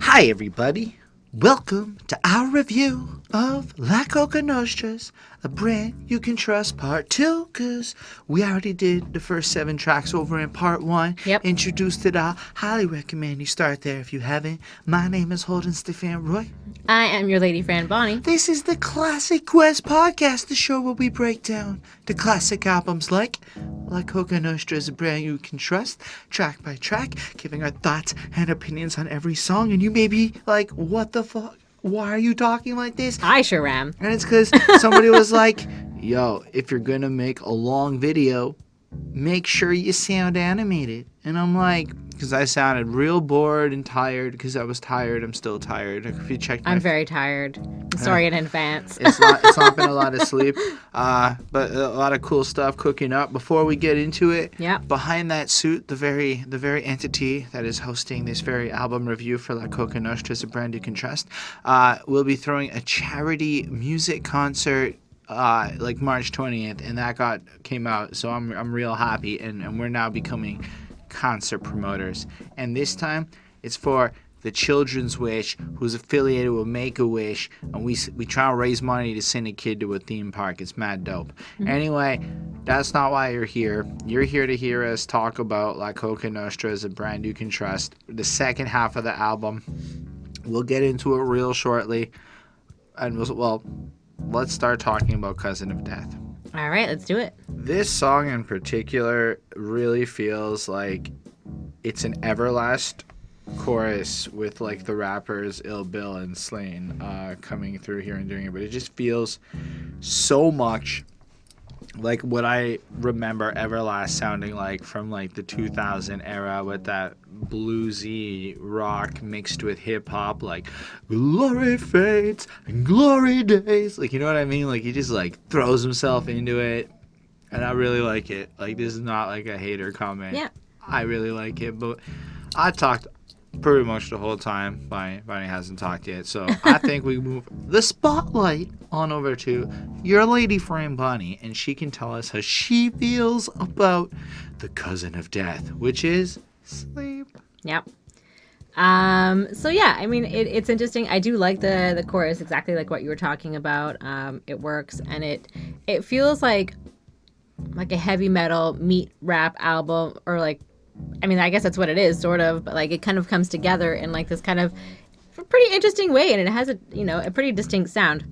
Hi, everybody. Welcome to our review of La Coka Nostra's A Brand You Can Trust Part 2, because we already did the first 7 tracks over in Part 1. Yep. Introduced it. I highly recommend you start there if you haven't. My name is Holden Stephan Roy. I am your lady friend, Bonnie. This is the Classic Quest Podcast, the show where we break down the classic albums like La Coka Nostra is a Brand You Can Trust, track by track, giving our thoughts and opinions on every song. And you may be like, what the fuck? Why are you talking like this? I sure am. And it's because somebody was like, yo, if you're going to make a long video, make sure you sound animated. And I'm like, because I sounded real bored and tired, because I was tired. I'm still tired. If you check I'm very tired. Sorry in advance. It's not been a lot of sleep, but a lot of cool stuff cooking up. Before we get into it, Yep. Behind that suit, the very entity that is hosting this very album review for La Coka Nostra is a Brand You Can Trust, will be throwing a charity music concert like March 20th, and that came out, so I'm real happy, and we're now becoming concert promoters. And this time it's for the Children's Wish, who's affiliated with Make-A-Wish, and we try to raise money to send a kid to a theme park. It's mad dope. Mm-hmm. Anyway, that's not why you're here. You're here to hear us talk about La Coka Nostra is a Brand You Can Trust, the second half of the album. We'll get into it real shortly, and let's start talking about Cousin of Death. All right, let's do it. This song in particular really feels like it's an Everlast chorus with like the rappers Ill Bill and Slain coming through here and doing it, but it just feels so much like what I remember Everlast sounding like from like the 2000 era, with that bluesy rock mixed with hip hop, like glory fades and glory days, like, you know what I mean? Like, he just like throws himself into it, and I really like it. Like, this is not like a hater comment. Yeah, I really like it, but I talked pretty much the whole time. Bonnie hasn't talked yet, so I think we move the spotlight on over to your lady friend Bonnie, and she can tell us how she feels about the Cousin of Death, which is sleep. Yep. So yeah, I mean, it's interesting. I do like the chorus, exactly like what you were talking about. It works, and it feels like a heavy metal meet rap album, or like, I mean, I guess that's what it is, sort of, but like it kind of comes together in like this kind of pretty interesting way, and it has a pretty distinct sound.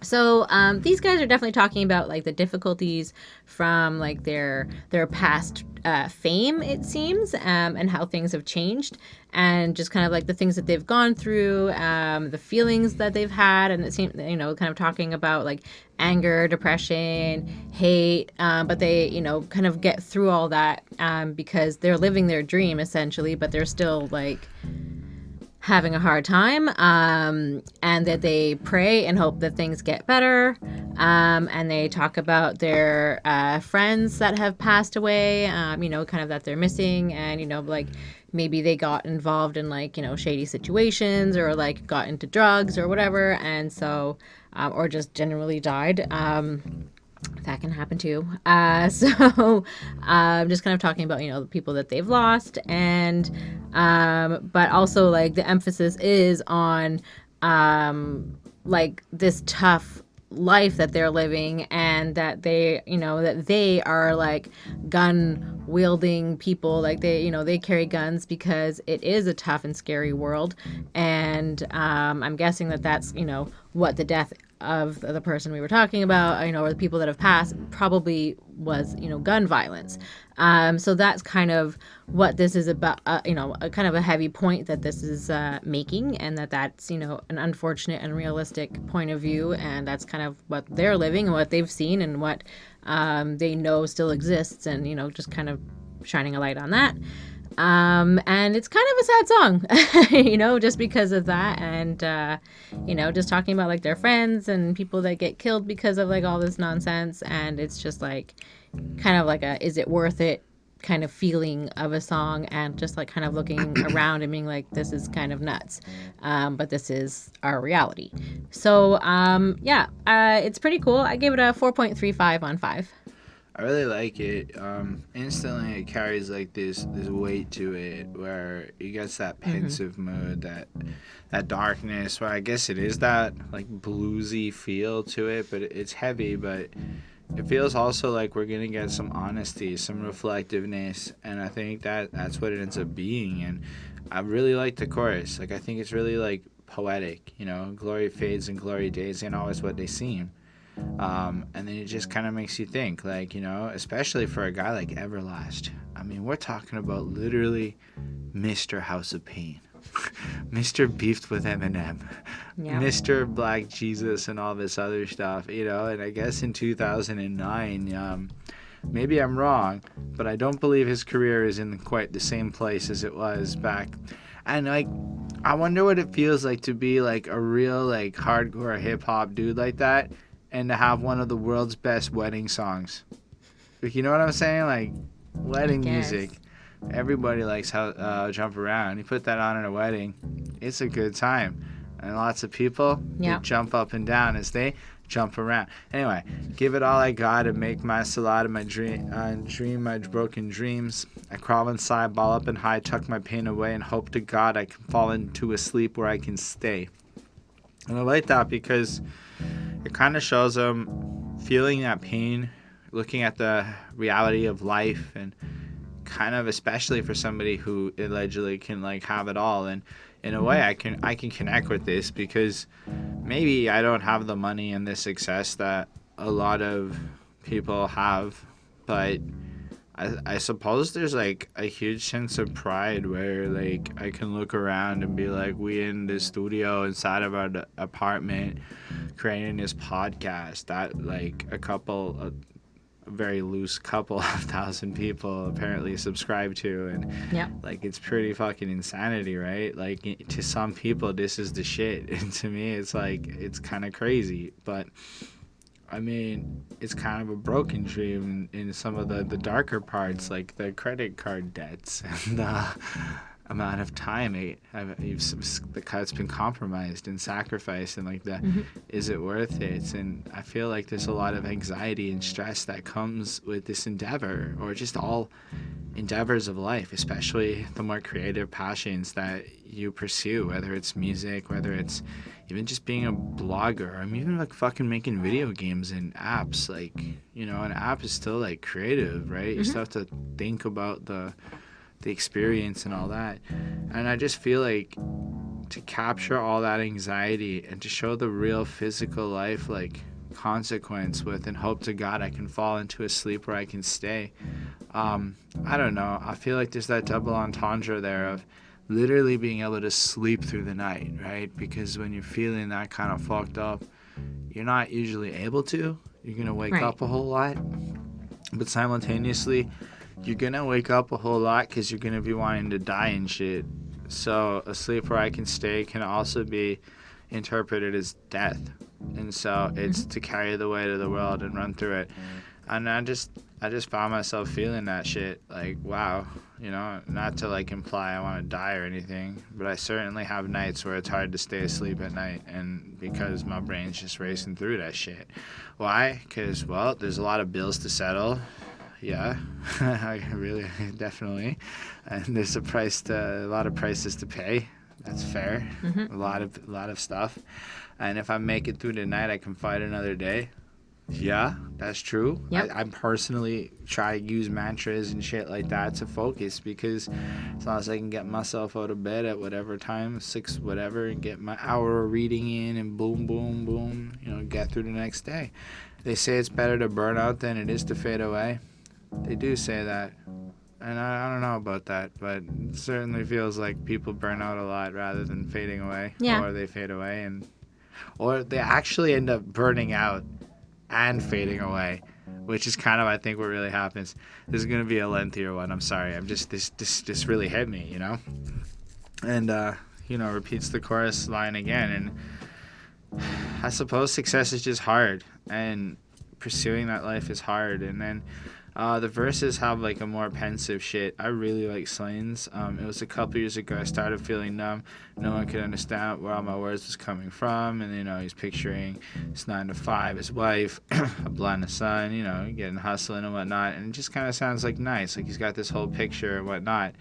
So these guys are definitely talking about like the difficulties from like their past fame, it seems, and how things have changed, and just kind of like the things that they've gone through, the feelings that they've had, and it seems, kind of talking about like anger, depression, hate, but they kind of get through all that because they're living their dream essentially, but they're still like having a hard time, and that they pray and hope that things get better, and they talk about their friends that have passed away, kind of that they're missing, and like maybe they got involved in like shady situations, or like got into drugs or whatever, and so or just generally died. That can happen too. So just kind of talking about, the people that they've lost, and but also like the emphasis is on like this tough life that they're living, and that they, that they are like gun wielding people, like they carry guns because it is a tough and scary world, and I'm guessing that that's what the death of the person we were talking about, or the people that have passed, probably was, gun violence. So that's kind of what this is about, a kind of a heavy point that this is making, and that's, an unfortunate and realistic point of view, and that's kind of what they're living and what they've seen and what they know still exists, and, just kind of shining a light on that. And it's kind of a sad song, just because of that. And, just talking about like their friends and people that get killed because of like all this nonsense. And it's just like kind of like a, is it worth it kind of feeling of a song, and just like kind of looking around and being like, this is kind of nuts. But this is our reality. So, it's pretty cool. I gave it a 4.35 on 5. I really like it. Instantly, it carries like this weight to it, where it gets that Mm-hmm. pensive mood, that darkness. Where I guess it is that like bluesy feel to it, but it's heavy. But it feels also like we're gonna get some honesty, some reflectiveness, and I think that's what it ends up being. And I really like the chorus. Like I think it's really like poetic. You know, glory fades and glory days ain't always what they seem. And then it just kind of makes you think, like, you know, especially for a guy like Everlast. I mean, we're talking about literally Mr. House of Pain, Mr. Beefed with Eminem, Yeah. Mr. Black Jesus, and all this other stuff, you know. And I guess in 2009, maybe I'm wrong, but I don't believe his career is in quite the same place as it was back. And like, I wonder what it feels like to be like a real like hardcore hip hop dude like that, and to have one of the world's best wedding songs. Like, you know what I'm saying? Like, I wedding guess. music. Everybody likes how jump around. You put that on at a wedding, it's a good time, and lots of people they Yeah. jump up and down as they jump around. Anyway, give it all I got and make my salad of my dream my broken dreams. I crawl inside, ball up and high, tuck my pain away, and hope to God I can fall into a sleep where I can stay. And I like that because it kind of shows them feeling that pain, looking at the reality of life, and kind of especially for somebody who allegedly can like have it all. And in a way, I can connect with this because maybe I don't have the money and the success that a lot of people have, but I suppose there's like a huge sense of pride where like I can look around and be like, we in the studio inside of our apartment creating this podcast that like a very loose couple of thousand people apparently subscribe to, and Yeah. like it's pretty fucking insanity, right? Like to some people this is the shit, and to me it's like it's kind of crazy. But I mean, it's kind of a broken dream in some of the darker parts, like the credit card debts and the amount of time it's been compromised and sacrificed, and like the is it worth it? And I feel like there's a lot of anxiety and stress that comes with this endeavor, or just all endeavors of life, especially the more creative passions that you pursue, whether it's music, whether it's even just being a blogger. I'm even like fucking making video games and apps. Like, you know, an app is still like creative, right? You still have to think about the experience and all that. And I just feel like to capture all that anxiety and to show the real physical life like consequence with, and hope to God I can fall into a sleep where I can stay. I don't know. I feel like there's that double entendre there of literally being able to sleep through the night, right? Because when you're feeling that kind of fucked up, you're not usually able to. You're going to wake Right. up a whole lot. But simultaneously, you're going to wake up a whole lot because you're going to be wanting to die and shit. So a sleep where I can stay can also be interpreted as death. And so it's to carry the weight of the world and run through it. And I just found myself feeling that shit. Like, wow, you know, not to like imply I want to die or anything, but I certainly have nights where it's hard to stay asleep at night, and because my brain's just racing through that shit. Why? Because, well, there's a lot of bills to settle. Yeah, I really, definitely. And there's a lot of prices to pay. That's fair. A lot of stuff. And if I make it through the night, I can fight another day. Yeah, that's true. Yep. I personally try to use mantras and shit like that to focus, because as long as I can get myself out of bed at whatever time, 6 whatever, and get my hour of reading in, and boom, boom, boom, you know, get through the next day. They say it's better to burn out than it is to fade away. They do say that. And I don't know about that, but it certainly feels like people burn out a lot rather than fading away. Yeah. Or they fade away, or they actually end up burning out and fading away, which is kind of, I think, what really happens. This is going to be a lengthier one. I'm sorry. I'm just, this really hit me, you know? And, you know, repeats the chorus line again. And I suppose success is just hard, and pursuing that life is hard. And then The verses have like a more pensive shit. I really like Slane's. It was a couple years ago I started feeling numb. No one could understand where all my words was coming from. And, he's picturing his 9 to 5, his wife, a blonde son, getting hustling and whatnot. And it just kind of sounds like nice. Like he's got this whole picture and whatnot.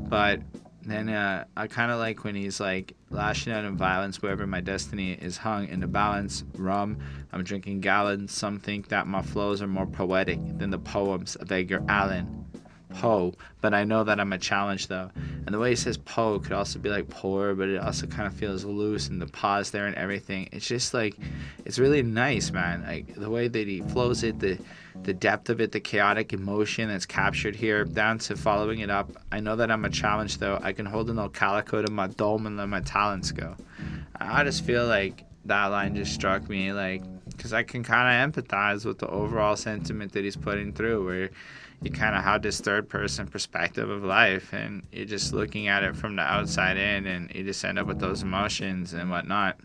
But then I kind of like when he's like lashing out in violence wherever my destiny is hung in the balance. Rum, I'm drinking gallons. Some think that my flows are more poetic than the poems of Edgar Allan Poe, but I know that I'm a challenge though. And the way he says Poe could also be like poor, but it also kind of feels loose, and the pause there and everything. It's just like, it's really nice, man. Like the way that he flows it, the depth of it, the chaotic emotion that's captured here, down to following it up. I know that I'm a challenge though. I can hold an old calico to my dome and let my talents go. I just feel like that line just struck me, like, because I can kind of empathize with the overall sentiment that he's putting through, where you kind of have this third person perspective of life, and you're just looking at it from the outside in, and you just end up with those emotions and whatnot.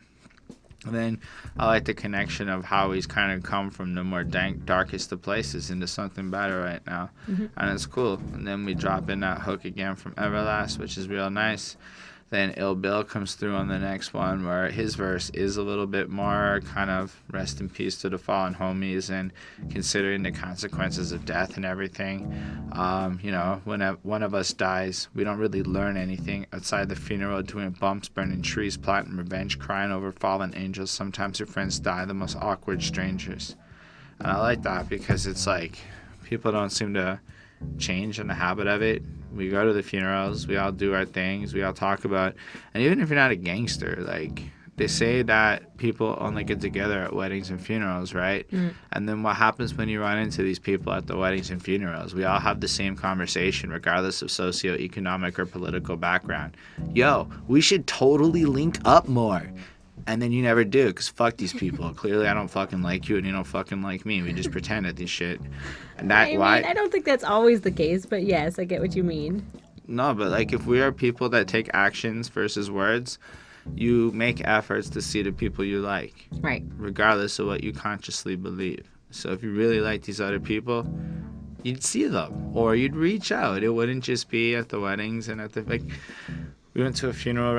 And then I like the connection of how he's kind of come from the more darkest of places into something better right now. Mm-hmm. And it's cool. And then we drop in that hook again from Everlast, which is real nice. Then Ill Bill comes through on the next one, where his verse is a little bit more kind of rest in peace to the fallen homies, and considering the consequences of death and everything. When one of us dies, we don't really learn anything outside the funeral, doing bumps, burning trees, plotting revenge, crying over fallen angels. Sometimes your friends die, the most awkward strangers. And I like that because it's like people don't seem to change in the habit of it. We go to the funerals, we all do our things, we all talk about, and even if you're not a gangster, like they say that people only get together at weddings and funerals, right? And then what happens when you run into these people at the weddings and funerals? We all have the same conversation regardless of socioeconomic or political background. Yo, we should totally link up more. And then you never do, because fuck these people. Clearly I don't fucking like you and you don't fucking like me. We just pretend at this shit. And I don't think that's always the case, but yes, I get what you mean. No, but like if we are people that take actions versus words, you make efforts to see the people you like. Right. Regardless of what you consciously believe. So if you really like these other people, you'd see them. Or you'd reach out. It wouldn't just be at the weddings and at the... Like, we went to a funeral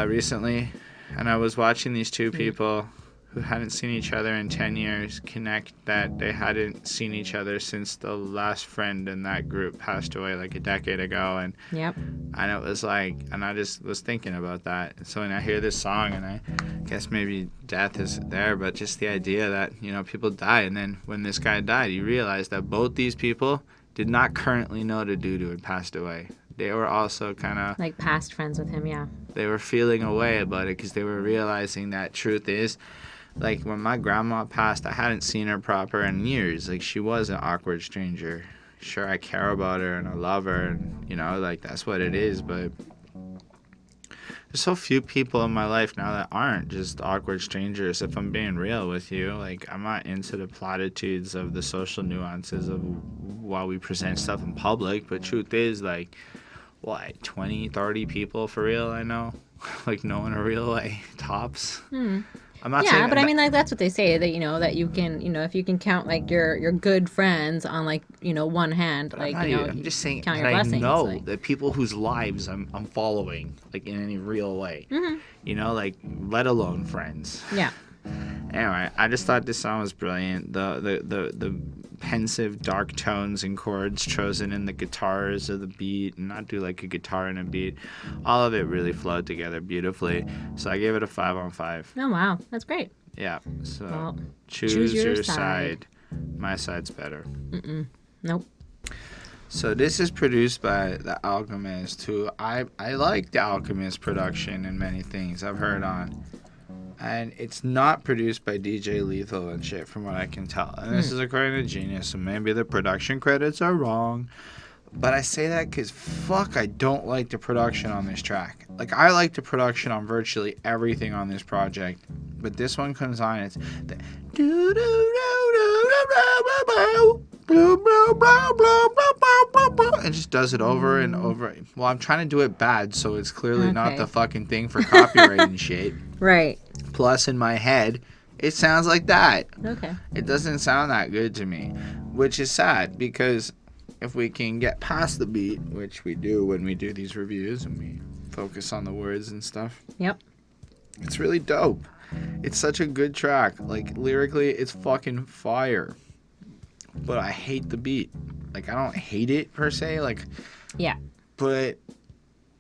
recently, and I was watching these two people who hadn't seen each other in 10 years connect that they hadn't seen each other since the last friend in that group passed away like a decade ago. And it was like, and I just was thinking about that. So when I hear this song, and I guess maybe death is there, but just the idea that, people die. And then when this guy died, you realize that both these people did not currently know the dude who had passed away. They were also kind of... like past friends with him, yeah. They were feeling a way about it because they were realizing that truth is, like, when my grandma passed, I hadn't seen her proper in years. Like, she was an awkward stranger. Sure, I care about her and I love her, and, like, that's what it is, but there's so few people in my life now that aren't just awkward strangers, if I'm being real with you. Like, I'm not into the platitudes of the social nuances of while we present stuff in public, but truth is, like, 20, 30 people for real I know? Like, no in a real way, tops. I'm not saying... but I mean, like, that's what they say, that, that you can, if you can count, like, your good friends on, like, one hand, like, I'm just saying count that your blessings. I know like... the people whose lives I'm following, like, in any real way. Like, let alone friends. Yeah. Anyway, I just thought this song was brilliant. The pensive, dark tones and chords chosen in the guitars of the beat, and not do like a guitar and a beat. All of it really flowed together beautifully. So I gave it a 5 on 5. Oh, wow. That's great. Yeah. So choose your side. My side's better. Nope. So this is produced by The Alchemist, who I like The Alchemist production and many things I've heard on. And it's not produced by DJ Lethal and shit, from what I can tell. And this is according to Genius, so maybe the production credits are wrong. But I say that because, fuck, I don't like the production on this track. Like, I like the production on virtually everything on this project. But this one comes on, it's... and just does it over and over. Well, I'm trying to do it bad, so it's clearly not the fucking thing for copyright and shit. Right. Plus, in my head, it sounds like that. Okay. It doesn't sound that good to me. which is sad because if we can get past the beat, which we do when we do these reviews and we focus on the words and stuff, Yep. it's really dope. It's such a good track. Like, lyrically, it's fucking fire. But I hate the beat. Like, I don't hate it per se, like, Yeah. but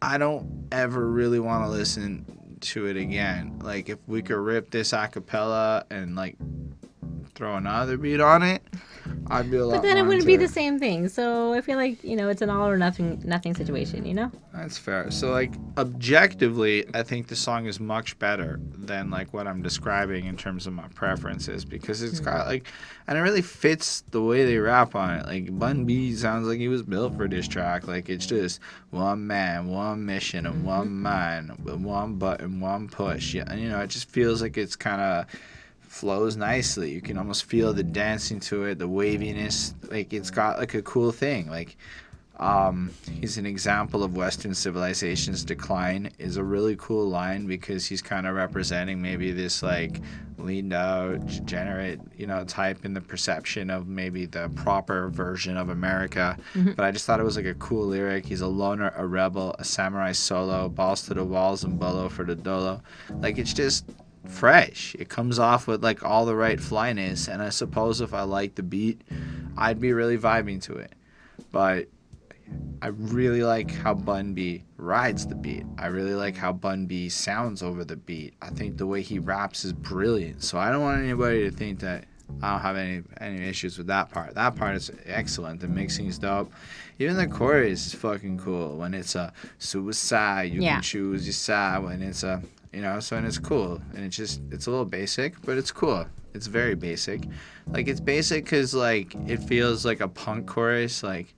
I don't ever really want to listen to it again. Like, if we could rip this a cappella and, like, throw another beat on it, I'd be a lot But then it more wouldn't into be the same thing. So I feel like, it's an all or nothing situation, you know? That's fair. So, like, objectively, I think the song is much better than, like, what I'm describing in terms of my preferences, because it's got, like, and it really fits the way they rap on it. Like, Bun B sounds like he was built for this track. Like, it's just one man, one mission, and one mind, with one button, one push. Yeah, and, it just feels like it's kind of flows nicely. You can almost feel the dancing to it, the waviness. Like, it's got, like, a cool thing. Like, he's an example of Western civilization's decline is a really cool line, because he's kind of representing maybe this, like, leaned out, degenerate, type in the perception of maybe the proper version of America. But I just thought it was, like, a cool lyric. He's a loner, a rebel, a samurai solo, balls to the walls and bolo for the dolo. Like, it's just fresh. It comes off with, like, all the right flyness, and I suppose if I liked the beat, I'd be really vibing to it. But I really like how Bun B rides the beat. I really like how Bun B sounds over the beat. I think the way he raps is brilliant. So I don't want anybody to think that I don't have any issues with that part. That part is excellent. The mixing is dope. Even the chorus is fucking cool. When it's a suicide, you can choose your side. When it's a, so, and it's cool. And it's a little basic, but it's cool. It's very basic. Like, it's basic because, like, it feels like a punk chorus, like,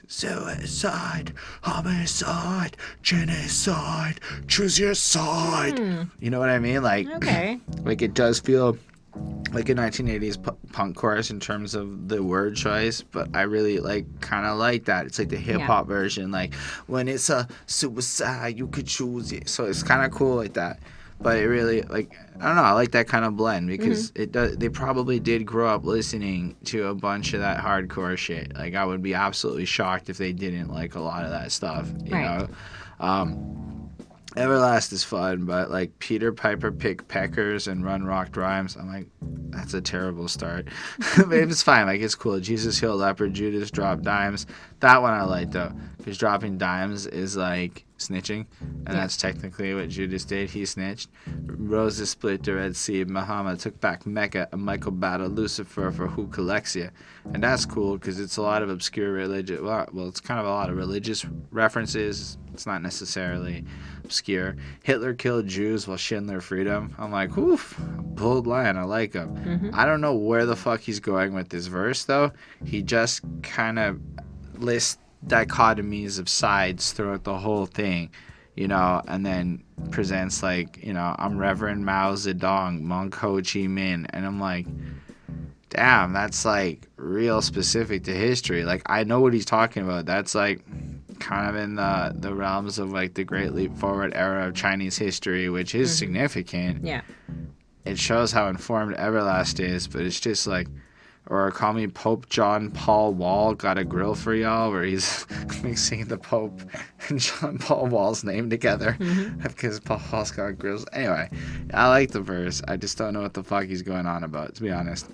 suicide, homicide, genocide, choose your side. You know what I mean? Like, Okay. like, it does feel like a 1980s punk chorus in terms of the word choice, but I really, like, kind of like that. It's like the hip-hop version, like, when it's a suicide, you could choose it. So it's kind of cool like that. But it really, like, I don't know, I like that kind of blend, because they probably did grow up listening to a bunch of that hardcore shit. Like, I would be absolutely shocked if they didn't like a lot of that stuff, you know? Everlast is fun, but, like, Peter Piper picked peckers and Run Rocked Rhymes, I'm like, that's a terrible start. But it's fine, like, it's cool. Jesus Healed Leopard, Judas Dropped Dimes. That one I like, though, because dropping dimes is, like, snitching, and that's technically what Judas did. He snitched. Roses split the Red Sea. Muhammad took back Mecca, and Michael battled Lucifer for who collects you. And that's cool, because it's a lot of obscure religious, well, it's kind of a lot of religious references. It's not necessarily obscure. Hitler killed Jews while Schindler freed them. I'm like, oof, bold line. I like him. I don't know where the fuck he's going with this verse, though. He just kind of lists dichotomies of sides throughout the whole thing, and then presents, like, I'm Reverend Mao Zedong, Monk Ho Chi Minh, and I'm like, damn, that's, like, real specific to history. Like, I know what he's talking about. That's, like, kind of in the realms of, like, the Great Leap Forward era of Chinese history, which is significant. Yeah. It shows how informed Everlast is, but it's just, like, or call me Pope John Paul Wall, got a grill for y'all, where he's mixing the Pope and John Paul Wall's name together, because Paul Wall's got grills. Anyway, I like the verse. I just don't know what the fuck he's going on about, to be honest.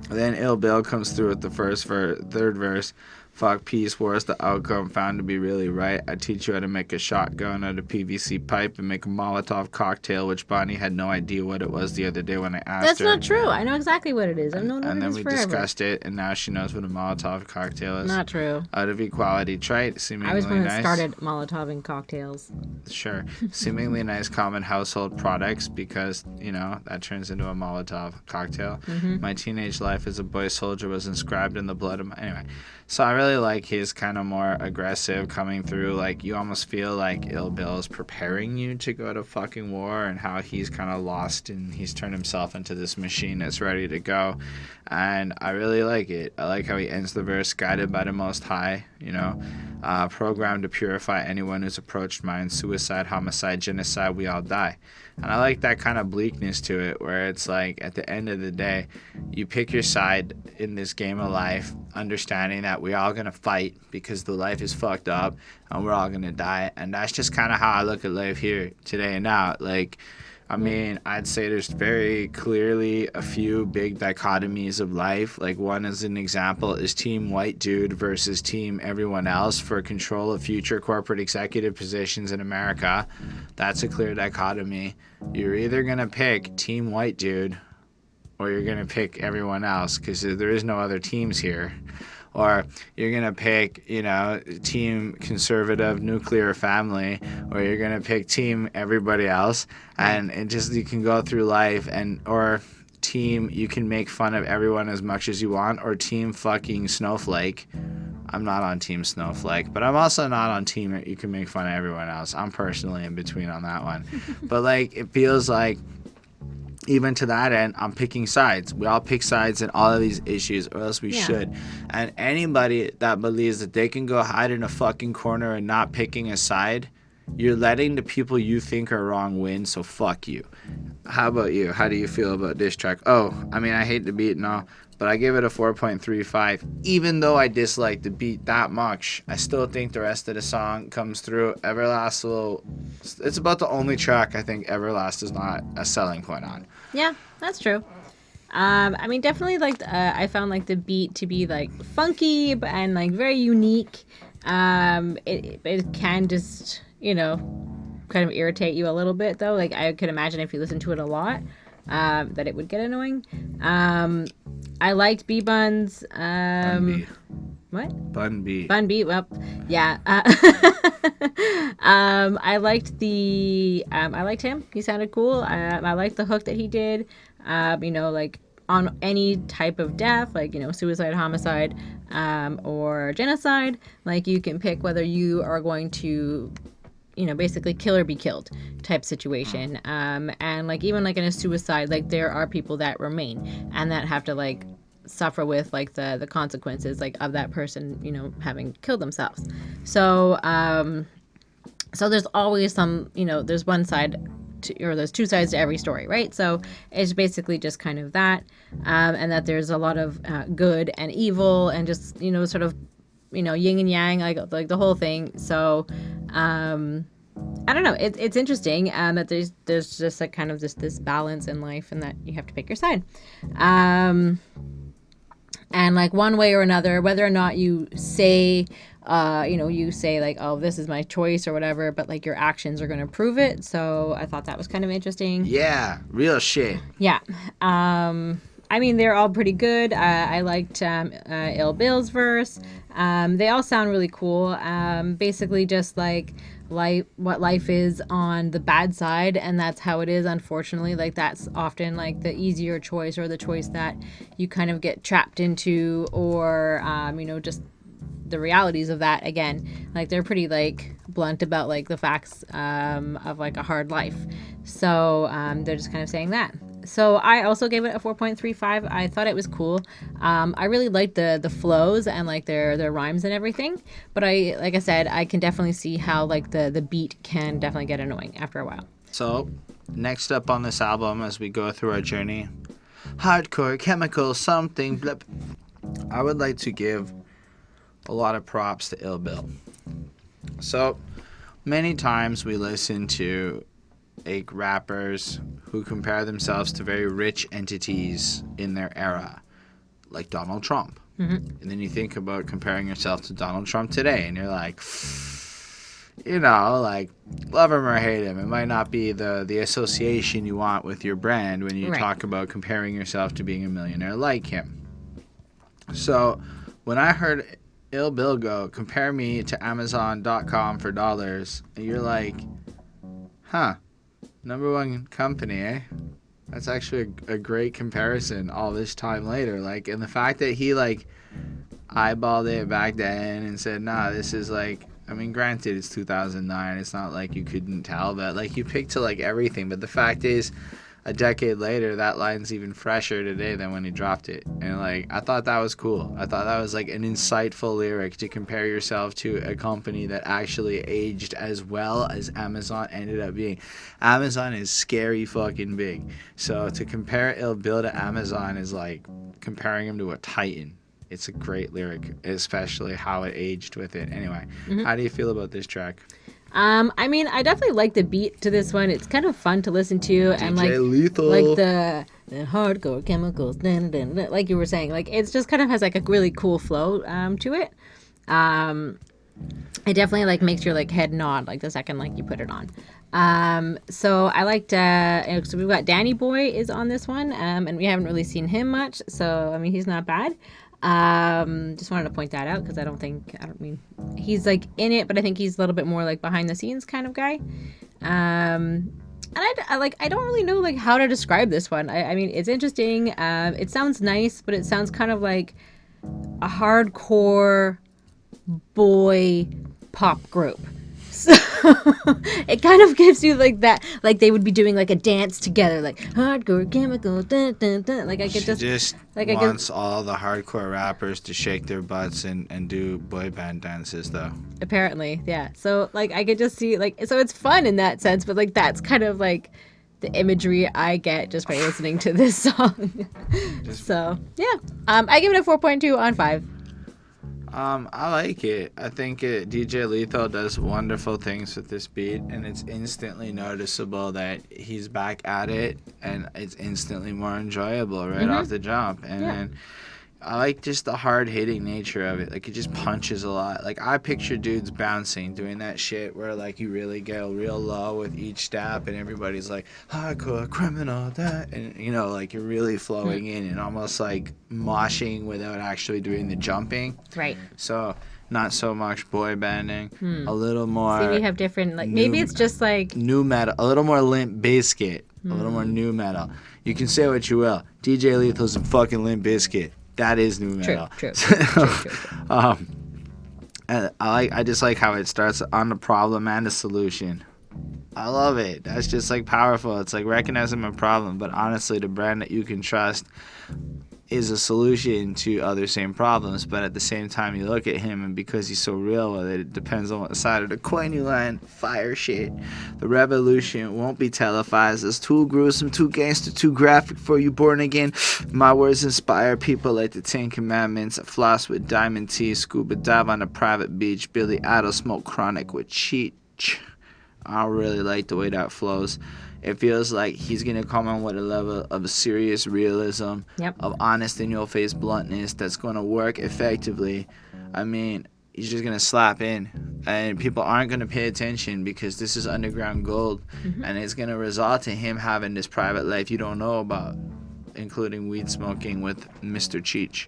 Then Ill Bill comes through with the third verse. Fuck peace, war is the outcome found to be really right. I teach you how to make a shotgun out of PVC pipe and make a Molotov cocktail, which Bonnie had no idea what it was the other day when I asked That's her. not true. I know exactly what it is. I've known what it is forever. And then we discussed it, and now she knows what a Molotov cocktail is. Not true. Out of equality trait, seemingly I was one nice. that started Molotoving cocktails. Sure. Seemingly nice common household products, because, that turns into a Molotov cocktail. My teenage life as a boy soldier was inscribed in the blood of my... Anyway, so I really like his kind of more aggressive coming through. Like, you almost feel like Ill Bill is preparing you to go to fucking war, and how he's kind of lost and he's turned himself into this machine that's ready to go. And I really like it. I like how he ends the verse, guided by the Most High, programmed to purify anyone who's approached mine. Suicide, homicide, genocide, we all die. And I like that kind of bleakness to it, where it's like, at the end of the day, you pick your side in this game of life, understanding that we're all going to fight because the life is fucked up and we're all going to die. And that's just kind of how I look at life here today and now. Like, I mean, I'd say there's very clearly a few big dichotomies of life. Like, one, as an example, is team white dude versus team everyone else for control of future corporate executive positions in America. That's a clear dichotomy. You're either going to pick team white dude or you're going to pick everyone else, because there is no other teams here. Or you're going to pick, team conservative nuclear family, or you're going to pick team everybody else. And it just, you can go through life, or team, you can make fun of everyone as much as you want, or team fucking snowflake. I'm not on team snowflake, but I'm also not on team you can make fun of everyone else. I'm personally in between on that one. But like, it feels like, even to that end, I'm picking sides. We all pick sides in all of these issues, or else we should. And anybody that believes that they can go hide in a fucking corner and not picking a side, you're letting the people you think are wrong win, so fuck you. How about you? How do you feel about this track? Oh, I mean, I hate the beat and all, but I give it a 4.35. Even though I dislike the beat that much, I still think the rest of the song comes through. Everlast it's about the only track I think Everlast is not a selling point on. Yeah, that's true. I mean, definitely, like, I found, like, the beat to be, like, funky and, like, very unique. It can just, kind of irritate you a little bit, though. Like, I could imagine if you listen to it a lot, that it would get annoying. I liked B-Bun's. Bun B. What? Bun B. Bun B. Well, yeah. I liked I liked him. He sounded cool. I liked the hook that he did. Like, on any type of death, like, suicide, homicide, or genocide, like, you can pick whether you are going to, basically kill or be killed type situation. And like, even like in a suicide, like, there are people that remain and that have to, like, suffer with, like, the consequences, like, of that person, having killed themselves. So there's always some, there's one side or there's two sides to every story, right? So it's basically just kind of that, and that there's a lot of good and evil, and just, sort of, yin and yang, like the whole thing. So I don't know. It's interesting that there's just like kind of this balance in life, and that you have to pick your side. And like, one way or another, whether or not you say, you say like, oh, this is my choice or whatever, but like, your actions are going to prove it. So I thought that was kind of interesting. Yeah, real shit. Yeah. I mean, they're all pretty good. I liked Ill Bill's verse. They all sound really cool. Basically just like what life is on the bad side, and that's how it is, unfortunately. Like, that's often like the easier choice, or the choice that you kind of get trapped into, or just the realities of that. Again, like, they're pretty like blunt about like the facts of like a hard life. So they're just kind of saying that. So I also gave it a 4.35. I thought it was cool. I really liked the flows and like their rhymes and everything. But like I said, I can definitely see how like the beat can definitely get annoying after a while. So next up on this album, as we go through our journey, hardcore, chemical, something, blip, I would like to give a lot of props to Ill Bill. So many times we listen to rappers who compare themselves to very rich entities in their era, like Donald Trump. Mm-hmm. And then you think about comparing yourself to Donald Trump today, and you're like, like, love him or hate him. It might not be the association you want with your brand when you talk about comparing yourself to being a millionaire like him. So when I heard Ill Bill go, compare me to Amazon.com for dollars, and you're like, huh, #1 company, eh? That's actually a great comparison all this time later. Like, and the fact that he, like, eyeballed it back then and said, nah, this is like, I mean, granted, it's 2009. It's not like you couldn't tell, but like you picked to like everything. But the fact is, a decade later, that line's even fresher today than when he dropped it. And like, I thought that was cool. I thought that was like an insightful lyric to compare yourself to a company that actually aged as well as Amazon ended up being. Amazon is scary fucking big. So to compare Il Bill to Amazon is like comparing him to a titan. It's a great lyric, especially how it aged with it. Anyway, how do you feel about this track? I mean, I definitely like the beat to this one. It's kind of fun to listen to, and like Lethal. like the hardcore chemicals, like you were saying, like it's just kind of has like a really cool flow to it. It definitely like makes your like head nod like the second like you put it on. So I liked. So we've got Danny Boy is on this one, and we haven't really seen him much. So I mean, he's not bad. Just wanted to point that out because I don't mean he's like in it, but I think he's a little bit more like behind the scenes kind of guy. And I don't really know like how to describe this one. I mean, it's interesting. It sounds nice, but it sounds kind of like a hardcore boy pop group. So it kind of gives you like that, like they would be doing like a dance together, like hardcore chemical, dun, dun, dun. Like I could just like wants all the hardcore rappers to shake their butts and do boy band dances though. Apparently, yeah. So like I could just see like, so it's fun in that sense, but like that's kind of like the imagery I get just by listening to this song. So yeah, I give it a 4.2 on 5. I like it. I think DJ Lethal does wonderful things with this beat, and it's instantly noticeable that he's back at it, and it's instantly more enjoyable right off the jump. And then I like just the hard-hitting nature of it. Like, it just punches a lot. Like, I picture dudes bouncing, doing that shit where, like, you really go real low with each step, and everybody's like, hardcore criminal, that. And, you know, like, you're really flowing in and almost, like, moshing without actually doing the jumping. Right. So, not so much boy banding. A little more... So we have different, like, maybe it's just, like... new metal. A little more Limp Bizkit. A little more new metal. You can say what you will. DJ Lethal's in fucking Limp Bizkit. That is new metal. True. And I just like how it starts on the problem and the solution. I love it. That's just like powerful. It's like recognizing a problem, but honestly, the brand that you can trust is a solution to other same problems. But at the same time, you look at him, and because he's so real with it, it depends on what side of the coin you land. Fire shit. The revolution won't be televised. It's too gruesome, too gangster, too graphic for you born again. My words inspire people like the Ten Commandments. I floss with diamond teeth, scuba dive on a private beach. Billy Idol smoke chronic with Cheech. I really like the way that flows. It feels like he's going to come on with a level of serious realism, of honest in your face bluntness that's going to work effectively. I mean, he's just going to slap in, and people aren't going to pay attention because this is underground gold, and it's going to result in him having this private life you don't know about, including weed smoking with Mr. Cheech.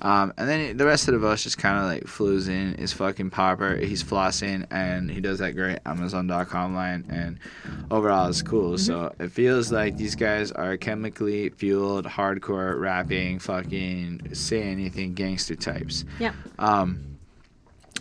And then the rest of the verse just kind of like flews in. Is fucking popper. He's flossing, and he does that great Amazon.com line, and overall it's cool. So it feels like these guys are chemically fueled, hardcore rapping, fucking say anything gangster types. Yeah.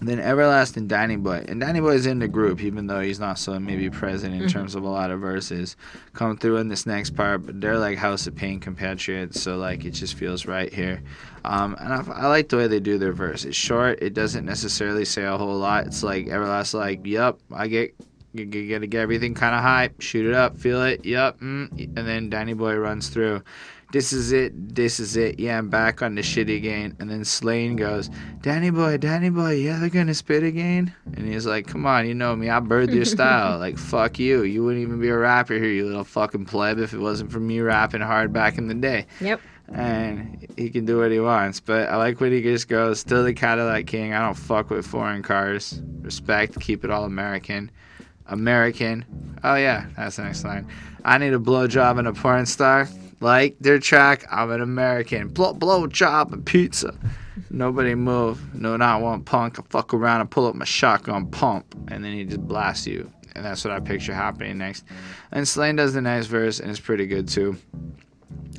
Then Everlasting Danny Boy. And Danny Boy's in the group, even though he's not so maybe present in terms of a lot of verses. Come through in this next part, but they're like House of Pain compatriots, so like it just feels right here. And I like the way they do their verse. It's short, it doesn't necessarily say a whole lot. It's like Everlasting, like, yup, you gotta get everything kind of hype, shoot it up, feel it, yup, and then Danny Boy runs through. This is it, yeah, I'm back on the shit again. And then Slane goes, Danny boy, yeah, they're gonna spit again? And he's like, come on, you know me, I birthed your style. Like, fuck you. You wouldn't even be a rapper here, you little fucking pleb, if it wasn't for me rapping hard back in the day. Yep. And he can do what he wants. But I like when he just goes, still the Cadillac King, I don't fuck with foreign cars. Respect, keep it all American. Oh yeah, that's the next line. I need a blowjob and a porn star. Like their track, I'm an American. Blow job and pizza. Nobody move. No, not one punk. I fuck around and pull up my shotgun pump. And then he just blasts you. And that's what I picture happening next. And Slane does the next verse, and it's pretty good too.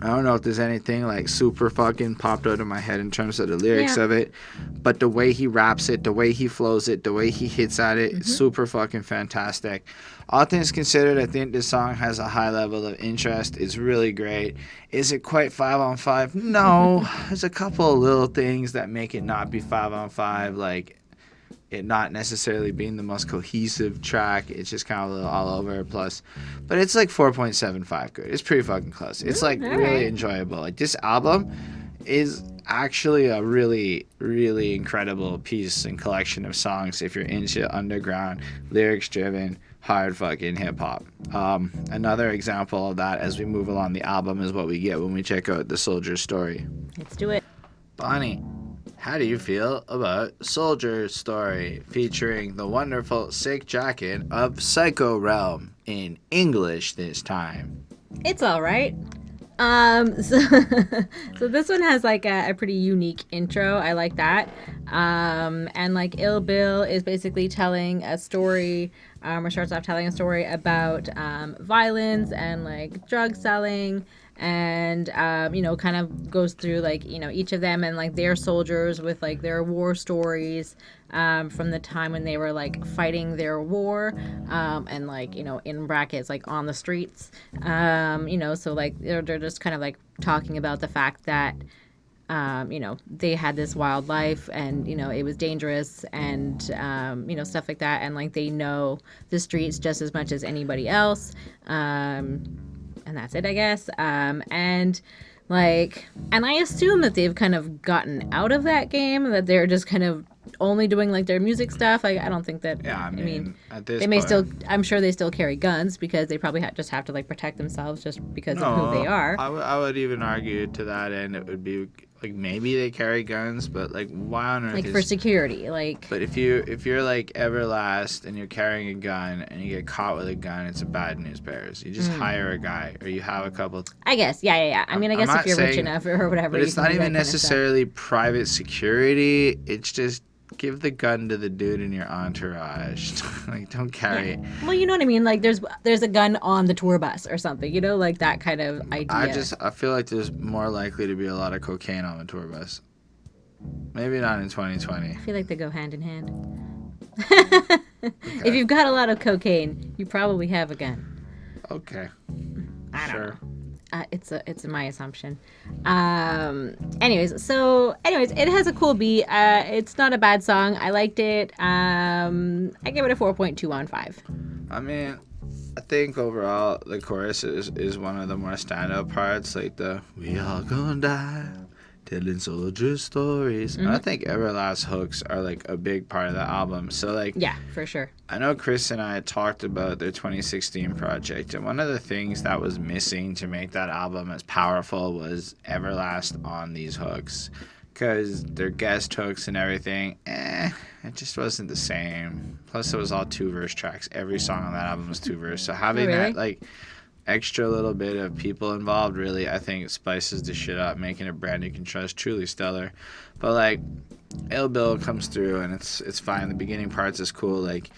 I don't know if there's anything like super fucking popped out of my head in terms of the lyrics Yeah. of it, but the way he raps it, the way he flows it, the way he hits at it, it's super fucking fantastic. All things considered, I think this song has a high level of interest. It's really great. Is it quite 5 on 5? No. There's a couple of little things that make it not be 5 on 5, like it not necessarily being the most cohesive track. It's just kind of a little all over. Plus, but it's like 4.75 good. It's pretty fucking close. It's like all really right. enjoyable. Like this album is actually a really, really incredible piece and collection of songs if you're into underground, lyrics driven, hard fucking hip hop. Another example of that as we move along the album is what we get when we check out The Soldier's Story. Let's do it. Bonnie, how do you feel about Soldier's Story featuring the wonderful sick Jacken of Psycho Realm in English this time? It's all right. So, so this one has like a pretty unique intro. I like that. And like Ill Bill is basically telling a story, or starts off telling a story about violence and like drug selling, and kind of goes through like each of them and like their soldiers with like their war stories from the time when they were like fighting their war, and like in brackets like on the streets, so like they're just kind of like talking about the fact that they had this wild life and it was dangerous and stuff like that, and like they know the streets just as much as anybody else, and that's it, I guess. And I assume that they've kind of gotten out of that game, that they're just kind of only doing like their music stuff. I don't think that. Yeah, I mean at this they may point, still. I'm sure they still carry guns because they probably just have to like protect themselves just because of who they are. I would even argue to that end it would be like maybe they carry guns, but like why on earth? Like for security, like. But if you're like Everlast and you're carrying a gun and you get caught with a gun, it's a bad news bears. You just hire a guy or you have a couple. I guess, yeah. I mean, I guess if you're rich enough or whatever. But it's not even necessarily private security. It's just give the gun to the dude in your entourage. Like, don't carry it. Well, you know what I mean. Like, there's a gun on the tour bus or something. Like that kind of idea. I feel like there's more likely to be a lot of cocaine on the tour bus. Maybe not in 2020. I feel like they go hand in hand. If you've got a lot of cocaine, you probably have a gun. Okay. I don't Sure. know. It's my assumption. Anyways, it has a cool beat. It's not a bad song. I liked it. I give it a 4.2 on 5. I mean, I think overall the chorus is one of the more standout parts, like the "We all gonna die, telling soldier stories." And I think Everlast hooks are like a big part of the album. So like, Yeah, for sure. I know Chris and I had talked about their 2016 project, and one of the things that was missing to make that album as powerful was Everlast on these hooks. Because their guest hooks and everything, it just wasn't the same. Plus, it was all 2-verse tracks. Every song on that album was 2-verse. So having really? that, like, extra little bit of people involved, really, I think spices the shit up, making a brand you can trust truly stellar. But, like, Ill Bill comes through, and it's fine. The beginning parts is cool. Like,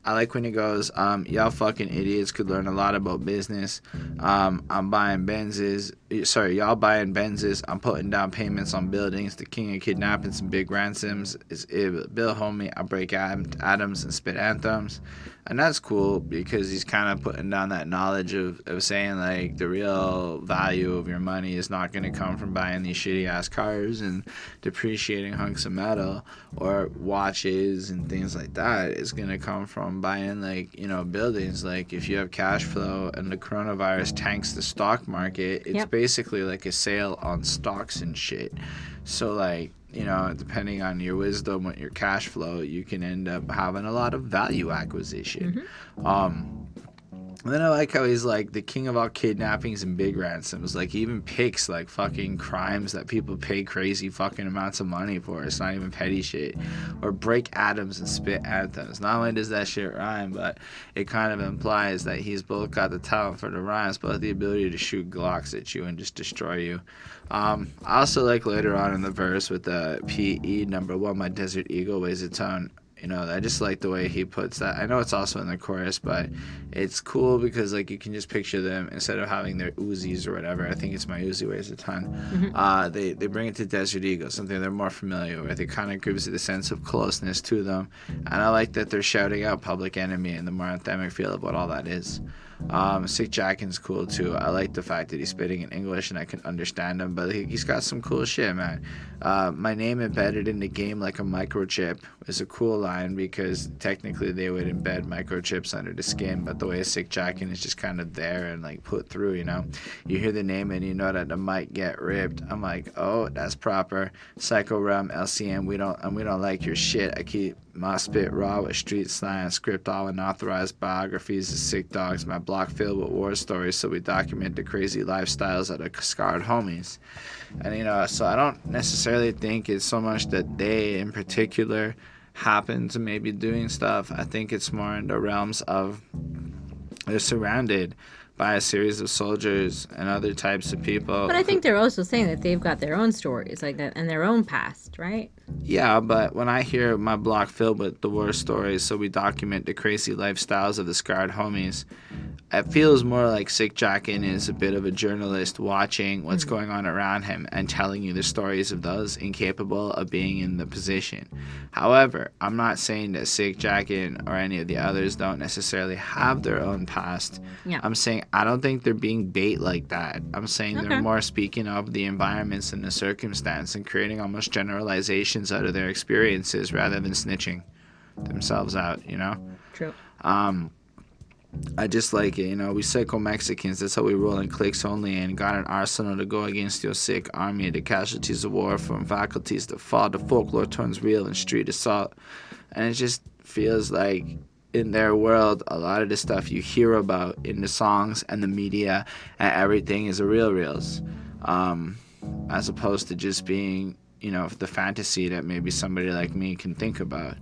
I like when he goes, y'all fucking idiots could learn a lot about business. I'm buying Benzes. Sorry, y'all buying Benzes. I'm putting down payments on buildings. The king of kidnapping some big ransoms. Bill homie, I break atoms and spit anthems. And that's cool because he's kind of putting down that knowledge of saying, like, the real value of your money is not going to come from buying these shitty-ass cars and depreciating hunks of metal or watches and things like that. It's going to come from buying, like, buildings. Like, if you have cash flow and the coronavirus tanks the stock market, it's basically like a sale on stocks and shit. So, like, depending on your wisdom with your cash flow, you can end up having a lot of value acquisition. And then I like how he's like the king of all kidnappings and big ransoms. Like, he even picks like fucking crimes that people pay crazy fucking amounts of money for. It's not even petty shit. Or break atoms and spit anthems. Not only does that shit rhyme, but it kind of implies that he's both got the talent for the rhymes, but the ability to shoot Glocks at you and just destroy you. I also like later on in the verse with the PE number 1, my desert eagle weighs a ton. You know, I just like the way he puts that. I know it's also in the chorus, but it's cool because like you can just picture them instead of having their Uzis or whatever. I think it's my Uzi weighs a ton. They bring it to Desert Eagle, something they're more familiar with. It kind of gives it a sense of closeness to them, and I like that they're shouting out Public Enemy and the more anthemic feel of what all that is. Sick Jacken's cool too. I like the fact that he's spitting in English and I can understand him, but he's got some cool shit, man. My name embedded in the game like a microchip is a cool line because technically they would embed microchips under the skin, but the way Sick Jacken is just kind of there and like put through, you know. You hear the name and you know that the mic get ripped. I'm like, oh, that's proper. Psycho Realm, LCM, we don't like your shit. I keep my spit raw with street slang, script all unauthorized biographies of sick dogs. My block filled with war stories, so we document the crazy lifestyles of the scarred homies. And you know, so I don't necessarily think it's so much that they in particular happen to maybe doing stuff. I think it's more in the realms of they're surrounded by a series of soldiers and other types of people. But I think they're also saying that they've got their own stories, like that, and their own past, right? Yeah, but when I hear my block filled with the war stories, so we document the crazy lifestyles of the scarred homies, it feels more like Sick Jacken is a bit of a journalist watching what's going on around him and telling you the stories of those incapable of being in the position. However, I'm not saying that Sick Jacken or any of the others don't necessarily have their own past. Yeah. I'm saying I don't think they're being bait like that. I'm saying they're more speaking of the environments and the circumstance and creating almost generalizations out of their experiences rather than snitching themselves out, you know? True. I just like it, you know, we psycho Mexicans, that's how we roll in cliques only, and got an arsenal to go against your sick army. The casualties of war from faculties that fall, the folklore turns real in street assault. And it just feels like in their world, a lot of the stuff you hear about in the songs and the media and everything is the reals, as opposed to just being, you know, the fantasy that maybe somebody like me can think about.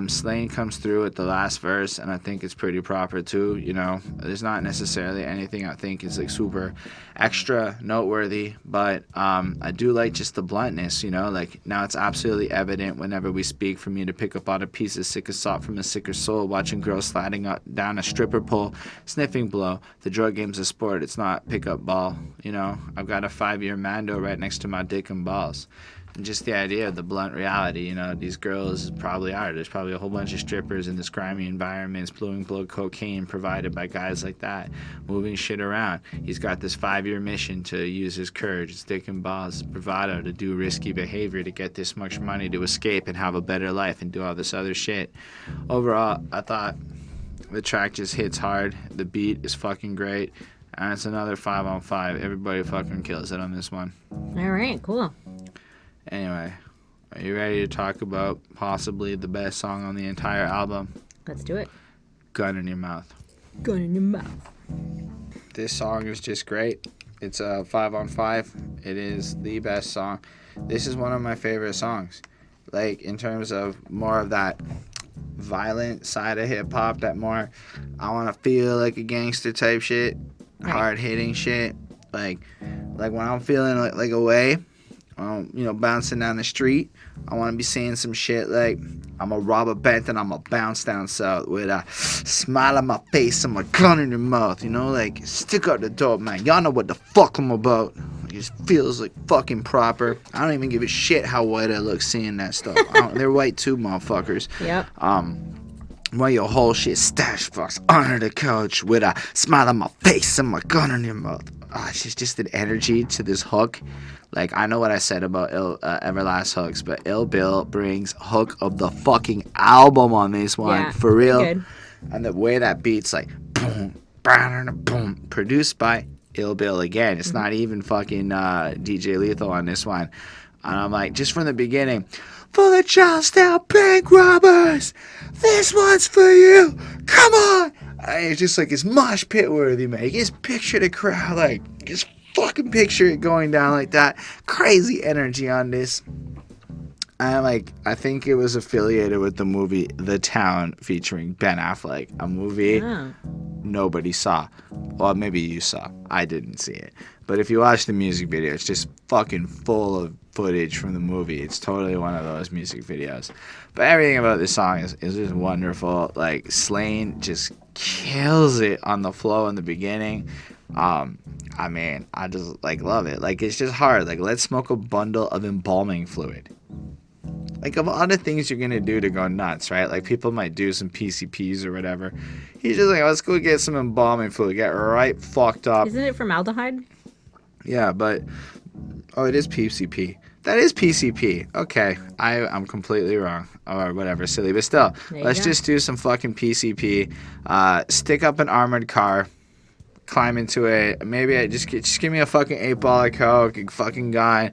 Slane comes through at the last verse, and I think it's pretty proper too. You know, there's not necessarily anything I think is like super extra noteworthy, but I do like just the bluntness. You know, like now it's absolutely evident whenever we speak for me to pick up all the pieces sick assault from a sicker soul, watching girls sliding up down a stripper pole, sniffing blow. The drug game's a sport, it's not pickup ball. You know, I've got a 5-year Mando right next to my dick and balls. And just the idea of the blunt reality, you know, these girls probably are. There's probably a whole bunch of strippers in this grimy environments, blowing blow cocaine provided by guys like that, moving shit around. He's got this 5-year mission to use his courage, his dick and balls, his bravado to do risky behavior to get this much money to escape and have a better life and do all this other shit. Overall, I thought the track just hits hard. The beat is fucking great. And it's another 5 on 5. Everybody fucking kills it on this one. All right, cool. Anyway, are you ready to talk about possibly the best song on the entire album? Let's do it. Gun in Your Mouth. Gun in your mouth. This song is just great. It's a 5 on 5. It is the best song. This is one of my favorite songs. Like, in terms of more of that violent side of hip-hop, that more I want to feel like a gangster type shit, hard-hitting shit. Like when I'm feeling like away, you know, bouncing down the street, I want to be saying some shit like, I'm going to rob a bank and I'm going to bounce down south with a smile on my face and my gun in your mouth, you know, like, stick out the door, man. Y'all know what the fuck I'm about. It just feels like fucking proper. I don't even give a shit how white I look seeing that stuff. They're white too, motherfuckers. Yep. While your whole shit stash fucks under the couch with a smile on my face and my gun in your mouth. It's just an energy to this hook. Like, I know what I said about Everlast hooks, but Ill Bill brings hook of the fucking album on this one. Yeah, for real. good. And the way that beat's like, boom, boom, produced by Ill Bill again. It's not even fucking DJ Lethal on this one. And I'm like, just from the beginning, for the Charlestown bank robbers, this one's for you. Come on. It's just like, it's mosh pit worthy, man. You just picture the crowd, like, just fucking picture it going down like that. Crazy energy on this. And like, I think it was affiliated with the movie The Town featuring Ben Affleck, a movie nobody saw. Well, maybe you saw. I didn't see it. But if you watch the music video, it's just fucking full of footage from the movie. It's totally one of those music videos. But everything about this song is just wonderful. Like, Slane just kills it on the flow in the beginning. I mean, I just, like, love it. Like, it's just hard. Like, let's smoke a bundle of embalming fluid. Like, of all the things you're going to do to go nuts, right? Like, people might do some PCPs or whatever. He's just like, let's go get some embalming fluid. Get right fucked up. Isn't it formaldehyde? Yeah, but... Oh, it is PCP. That is PCP. Okay, I'm completely wrong. Or whatever, silly. But still, let's just do some fucking PCP. Stick up an armored car. Climb into it. Maybe just give me a fucking 8-ball of coke, fucking gun,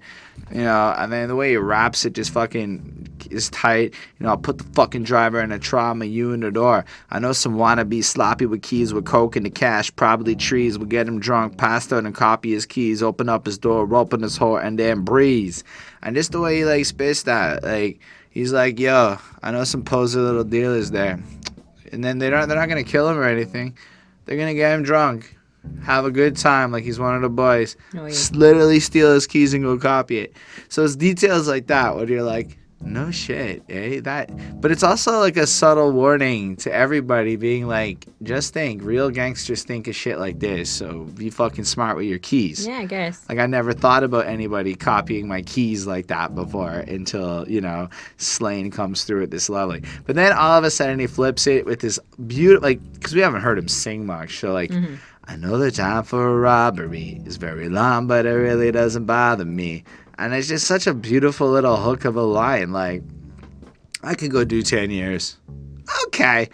you know. And then the way he raps it just fucking is tight. You know, I'll put the fucking driver in a trauma, you in the door. I know some wannabe sloppy with keys with coke and the cash, probably trees. Will get him drunk, passed out and copy his keys, open up his door, rope in his hole, and then breeze. And just the way he like spits that, like he's like, yo, I know some poser little dealers there, and then they're not gonna kill him or anything. They're gonna get him drunk. Have a good time like he's one of the boys. Oh, yeah. Literally steal his keys and go copy it. So it's details like that where you're like, no shit, eh? But it's also like a subtle warning to everybody being like, just think, real gangsters think of shit like this, so be fucking smart with your keys. Yeah, I guess. Like, I never thought about anybody copying my keys like that before until, you know, Slane comes through at this level. But then all of a sudden he flips it with this beautiful, like, because we haven't heard him sing much, so like, I know the time for a robbery is very long, but it really doesn't bother me. And it's just such a beautiful little hook of a line. Like, I could go do 10 years. Okay.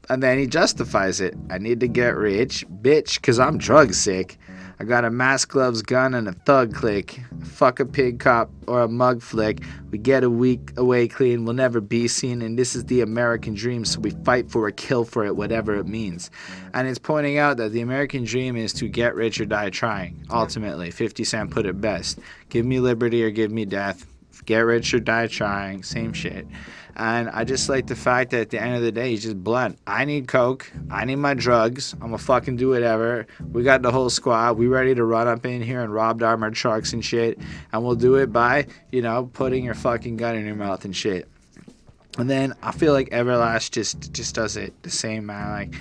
And then he justifies it. I need to get rich, bitch, because I'm drug sick. I got a mask, gloves, gun, and a thug click. Fuck a pig cop or a mug flick. We get a week away clean. We'll never be seen. And this is the American dream. So we fight for it, kill for it, whatever it means. And it's pointing out that the American dream is to get rich or die trying. Ultimately, 50 Cent put it best. Give me liberty or give me death. Get rich or die trying. Same shit. And I just like the fact that at the end of the day, he's just blunt. I need coke. I need my drugs. I'm gonna fucking do whatever. We got the whole squad. We ready to run up in here and rob armored trucks and shit. And we'll do it by, you know, putting your fucking gun in your mouth and shit. And then I feel like Everlast just does it the same, man. Like,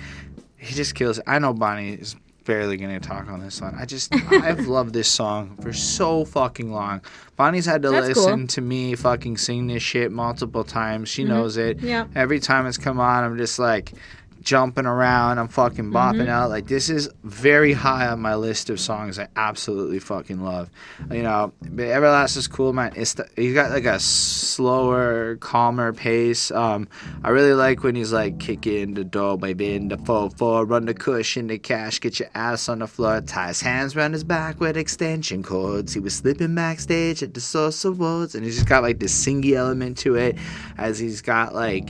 he just kills it. I know Bonnie is barely gonna talk on this one. I've loved this song for so fucking long. Bonnie's had to listen to me fucking sing this shit multiple times. She knows it. Yeah. Every time it's come on, I'm just like jumping around. I'm fucking bopping out. Like, this is very high on my list of songs I absolutely fucking love. You know, but Everlast is cool, man. He's got like a slower, calmer pace. I really like when he's like, kick in the door, baby, in the 4-4, run the cushion, the cash, get your ass on the floor, tie his hands around his back with extension cords. He was slipping backstage at the Source Awards, and he's just got like this singy element to it, as he's got like,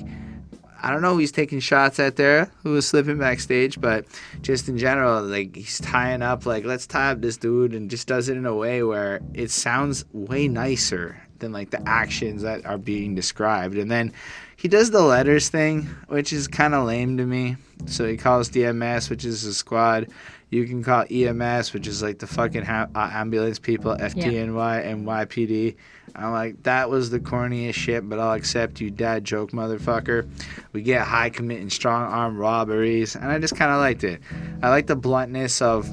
I don't know who he's taking shots at there, who was slipping backstage, but just in general, like, he's tying up, like, let's tie up this dude, and just does it in a way where it sounds way nicer than, like, the actions that are being described. And then he does the letters thing, which is kind of lame to me. So he calls DMS, which is a squad. You can call EMS, which is like the fucking ambulance people, FTNY and YPD. I'm like, that was the corniest shit, but I'll accept you, dad joke, motherfucker. We get high committing strong arm robberies, and I just kind of liked it. I like the bluntness of,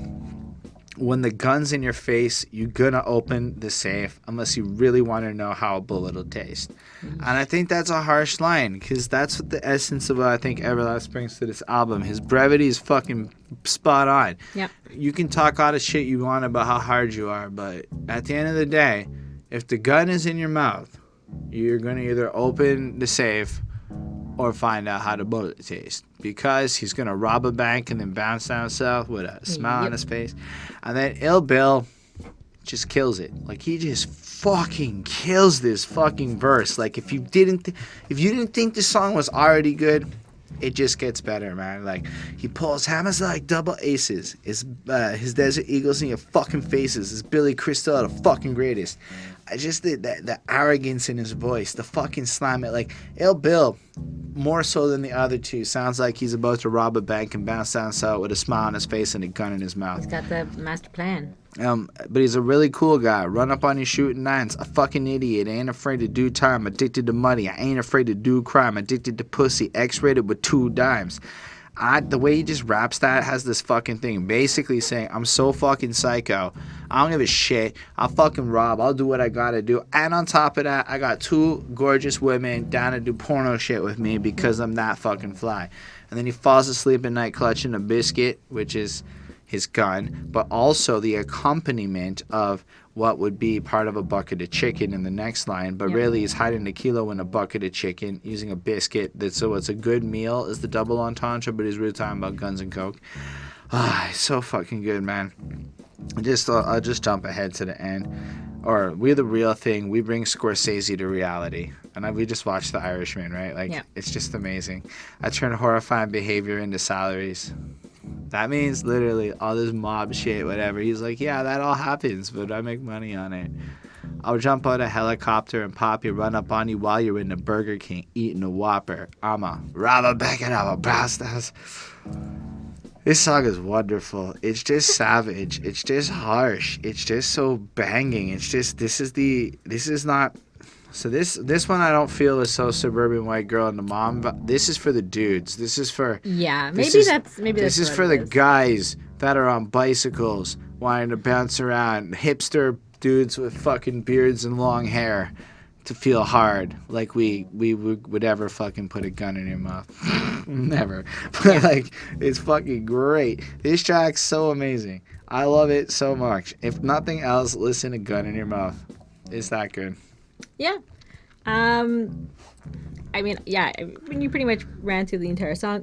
when the gun's in your face, you're gonna open the safe unless you really want to know how a bullet will taste. And I think that's a harsh line, because that's what the essence of what I think Everlast brings to this album. His brevity is fucking spot on. Yep. You can talk all the shit you want about how hard you are, but at the end of the day, if the gun is in your mouth, you're gonna either open the safe or find out how the bullet tastes, because he's going to rob a bank and then bounce down south with a smile on his face. And then Ill Bill just kills it. Like, he just fucking kills this fucking verse. Like, if you didn't think the song was already good, it just gets better, man. Like, he pulls hammers like double aces. His Desert Eagles in your fucking faces. His Billy Crystal the fucking greatest. I just the arrogance in his voice, the fucking slam it. Like, Ill Bill, more so than the other two, sounds like he's about to rob a bank and bounce down south with a smile on his face and a gun in his mouth. He's got the master plan. But he's a really cool guy. Run up on you shooting nines. A fucking idiot. Ain't afraid to do time. Addicted to money. I ain't afraid to do crime. Addicted to pussy. X-rated with 2 dimes. The way he just raps that has this fucking thing. Basically saying, I'm so fucking psycho. I don't give a shit. I'll fucking rob. I'll do what I gotta do. And on top of that, I got 2 gorgeous women down to do porno shit with me because I'm that fucking fly. And then he falls asleep at night clutching a biscuit, which is his gun, but also the accompaniment of what would be part of a bucket of chicken in the next line, but really he's hiding a kilo in a bucket of chicken using a biscuit. So it's a good meal is the double entendre, but he's really talking about guns and coke. It's so fucking good, man. I'll just jump ahead to the end. Or We the Real Thing, we bring Scorsese to reality. And we just watched The Irishman, right? It's just amazing. I turn horrifying behavior into salaries. That means literally all this mob shit, whatever. He's like, yeah, that all happens, but I make money on it. I'll jump out a helicopter and pop you, run up on you while you're in the Burger King eating a Whopper. I'm a robber bacon of a bastards. This song is wonderful. It's just savage. It's just harsh. It's just so banging. It's just, this is not... So this one I don't feel is so suburban white girl and the mom, but this is for the dudes. This is for this is for the guys that are on bicycles wanting to bounce around, hipster dudes with fucking beards and long hair to feel hard, like we would ever fucking put a gun in your mouth. Never. But it's fucking great. This track's so amazing. I love it so much. If nothing else, listen to Gun in Your Mouth. It's that good. Yeah. I mean, you pretty much ran through the entire song,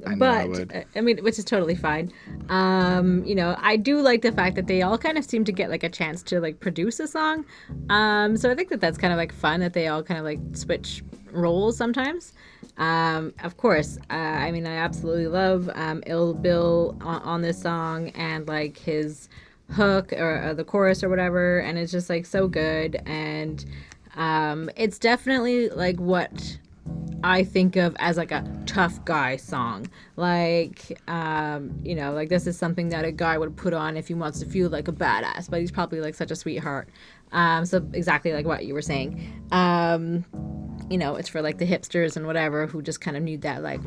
which is totally fine. I do like the fact that they all kind of seem to get like a chance to like produce a song. So I think that's kind of like fun that they all kind of like switch roles sometimes. Of course, I absolutely love Ill Bill on this song and like his hook or the chorus or whatever, and it's just like so good. And it's definitely like what I think of as like a tough guy song. Like this is something that a guy would put on if he wants to feel like a badass, but he's probably like such a sweetheart. So exactly like what you were saying. It's for like the hipsters and whatever who just kind of need that like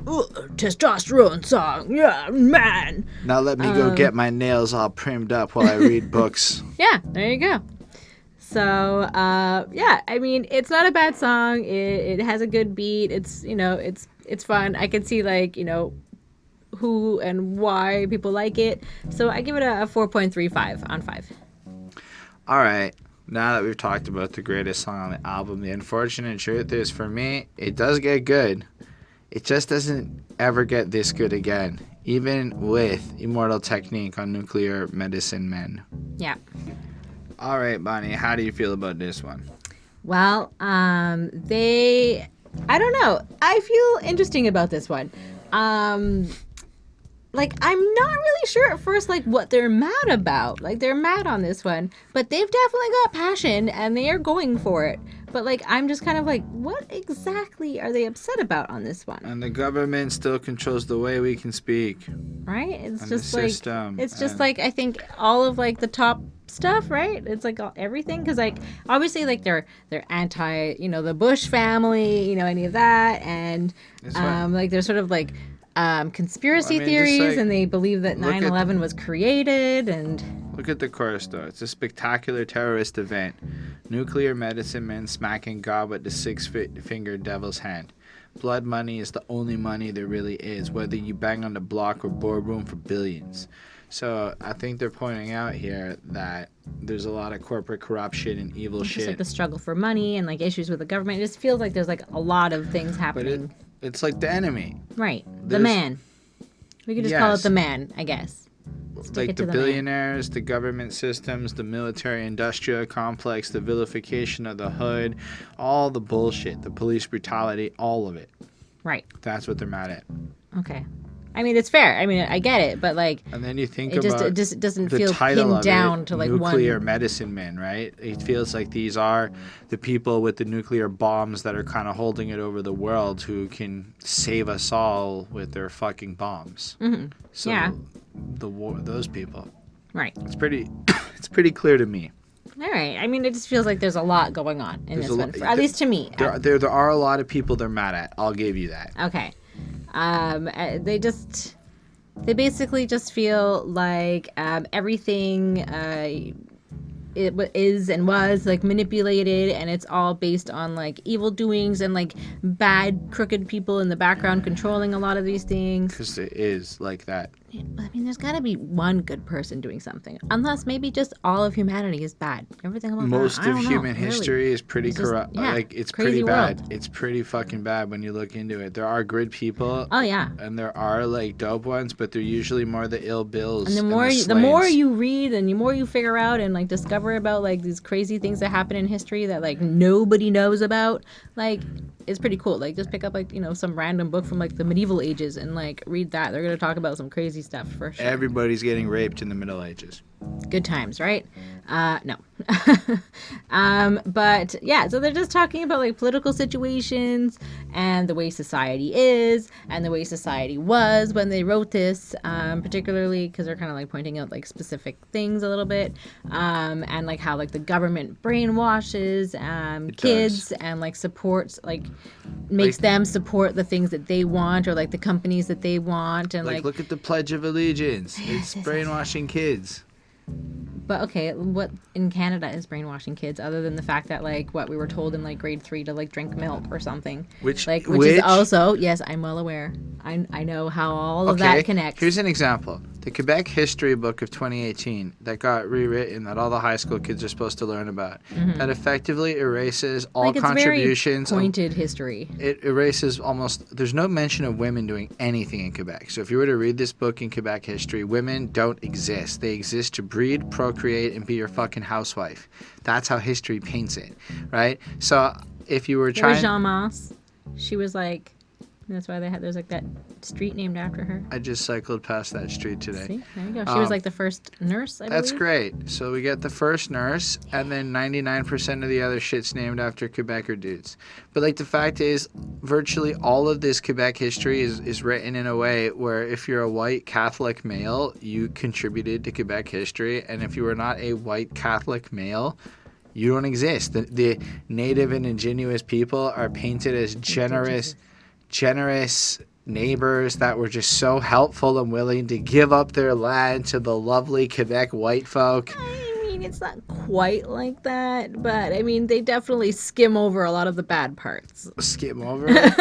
testosterone song. Yeah, man. Now let me go get my nails all primed up while I read books. Yeah, there you go. So, it's not a bad song. It has a good beat. It's fun. I can see who and why people like it. So I give it a 4.35 on 5. All right. Now that we've talked about the greatest song on the album, the unfortunate truth is for me, it does get good. It just doesn't ever get this good again, even with Immortal Technique on Nuclear Medicinemen. Yeah. All right, Bonnie, how do you feel about this one? Well, I don't know. I feel interesting about this one. I'm not really sure at first, what they're mad about. They're mad on this one, but they've definitely got passion and they are going for it. But, I'm just kind of what exactly are they upset about on this one? And the government still controls the way we can speak. Right? It's and just the system. It's just I think all of the top stuff, right? It's everything, because obviously they're anti, the Bush family, any of that, and they're sort of conspiracy theories, and they believe that 9/11 was created. And look at the chorus though. It's a spectacular terrorist event. Nuclear medicine men smacking God with the 6-finger devil's hand. Blood money is the only money there really is, whether you bang on the block or boardroom for billions. So I think they're pointing out here that there's a lot of corporate corruption and evil shit. Just the struggle for money and issues with the government. It just feels like there's a lot of things happening. But it's like the enemy. Right. The man. We could just call it the man, I guess. The billionaires, the government systems, the military-industrial complex, the vilification of the hood, all the bullshit, the police brutality, all of it. Right. That's what they're mad at. Okay. It's fair. I get it, but and then you think it just doesn't feel pinned down to nuclear one. medicine men, right? It feels like these are the people with the nuclear bombs that are kind of holding it over the world who can save us all with their fucking bombs. Mm-hmm. So yeah. those people. Right. It's pretty it's pretty clear to me. All right. I mean, it just feels like there's a lot going on in There's this a one, lot- at least to me. There are a lot of people they're mad at. I'll give you that. Okay. They basically just feel like everything is and was like manipulated, and it's all based on like evil doings and like bad crooked people in the background controlling a lot of these things. Because it is like that. I mean, there's got to be one good person doing something, unless maybe just all of humanity is bad. Everything about Most that, I of don't know, human really. history is pretty It's just- corrupt. yeah, Like it's crazy pretty bad. world. It's pretty fucking bad when you look into it. There are good people. Oh yeah. And there are like dope ones, but they're usually more the ill bills. And the more you read and the more you figure out and like discover about like these crazy things that happen in history that like nobody knows about, like it's pretty cool. Like just pick up like, you know, some random book from like the medieval ages and like read that. They're gonna talk about some crazy stuff for sure. Everybody's getting raped in the Middle Ages. Good times, right? No. But yeah, so they're just talking about like political situations and the way society is and the way society was when they wrote this, particularly because they're kind of like pointing out like specific things a little bit, and like how like the government brainwashes kids and like supports like makes them support the things that they want or like the companies that they want and like look at the Pledge of Allegiance. It's brainwashing kids. But okay, what in Canada is brainwashing kids other than the fact that like what we were told in like grade 3 to like drink milk or something? Which is also, yes, I'm well aware. I know how all of that connects. Here's an example. The Quebec history book of 2018 that got rewritten that all the high school kids are supposed to learn about. That effectively erases all like, it's contributions. Very pointed history. It erases almost. There's no mention of women doing anything in Quebec. So if you were to read this book in Quebec history, women don't exist. They exist to breed, procreate, and be your fucking housewife. That's how history paints it, right? So if you were trying, Jean Mas, she was like. That's why there's like that street named after her. I just cycled past that street today. See, there you go. She was like the first nurse, I believe. That's great. So we get the first nurse, and then 99% of the other shit's named after Quebecer dudes. But like the fact is, virtually all of this Quebec history is written in a way where if you're a white Catholic male, you contributed to Quebec history, and if you were not a white Catholic male, you don't exist. The native and indigenous people are painted as generous neighbors that were just so helpful and willing to give up their land to the lovely Quebec white folk. I mean, it's not quite like that, but I mean, they definitely skim over a lot of the bad parts. Skim over it?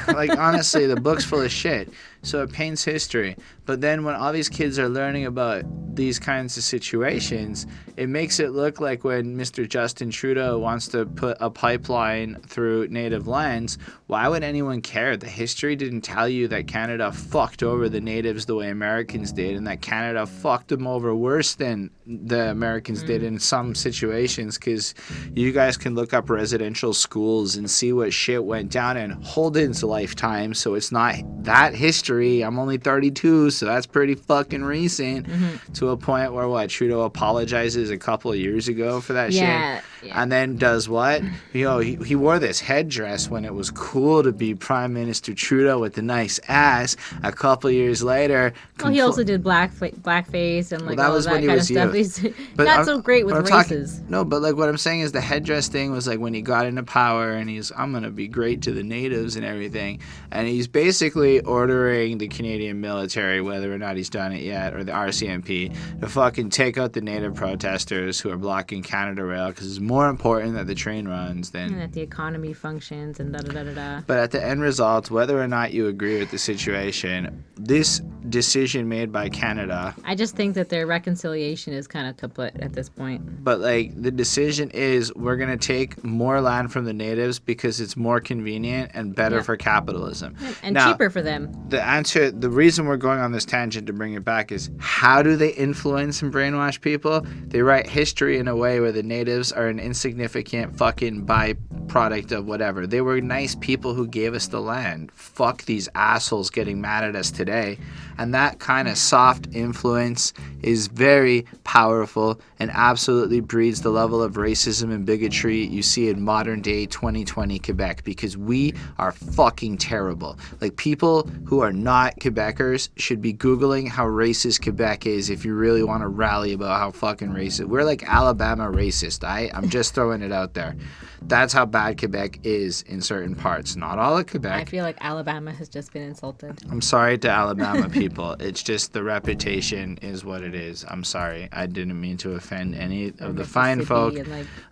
Like, honestly, the book's full of shit. So it paints history. But then when all these kids are learning about these kinds of situations, it makes it look like when Mr. Justin Trudeau wants to put a pipeline through native lands, why would anyone care? The history didn't tell you that Canada fucked over the natives the way Americans did, and that Canada fucked them over worse than the Americans did in some situations, because you guys can look up residential schools and see what shit went down in Holden's lifetime, so it's not that history. I'm only 32, so that's pretty fucking recent, to a point where Trudeau apologizes a couple of years ago for that shit. And then does what? You know, he wore this headdress when it was cool to be Prime Minister Trudeau with the nice ass. A couple of years later, well, he also did blackface and like that all was that when he kind was of stuff. youth. He's But not so great with races. No, but like what I'm saying is the headdress thing was like when he got into power and I'm gonna be great to the natives and everything, and he's basically ordering the Canadian military, whether or not he's done it yet, or the RCMP, to fucking take out the native protesters who are blocking Canada Rail, because it's more important that the train runs than and that the economy functions and da-da-da-da-da. But at the end result, whether or not you agree with the situation, this decision made by Canada, I just think that their reconciliation is kind of kaput at this point. But like the decision is we're going to take more land from the natives because it's more convenient and better for capitalism. And now, cheaper for them. The reason we're going on this tangent to bring it back is how do they influence and brainwash people? They write history in a way where the natives are an insignificant fucking byproduct of whatever. They were nice people who gave us the land. Fuck these assholes getting mad at us today. And that kind of soft influence is very powerful and absolutely breeds the level of racism and bigotry you see in modern day 2020 Quebec, because we are fucking terrible. Like, people who are not Quebecers should be Googling how racist Quebec is if you really want to rally about how fucking racist. We're like Alabama racist, I'm just throwing it out there. That's how bad Quebec is in certain parts. Not all of Quebec. I feel like Alabama has just been insulted. I'm sorry to Alabama people. It's just the reputation is what it is. I'm sorry. I didn't mean to offend any of the fine folk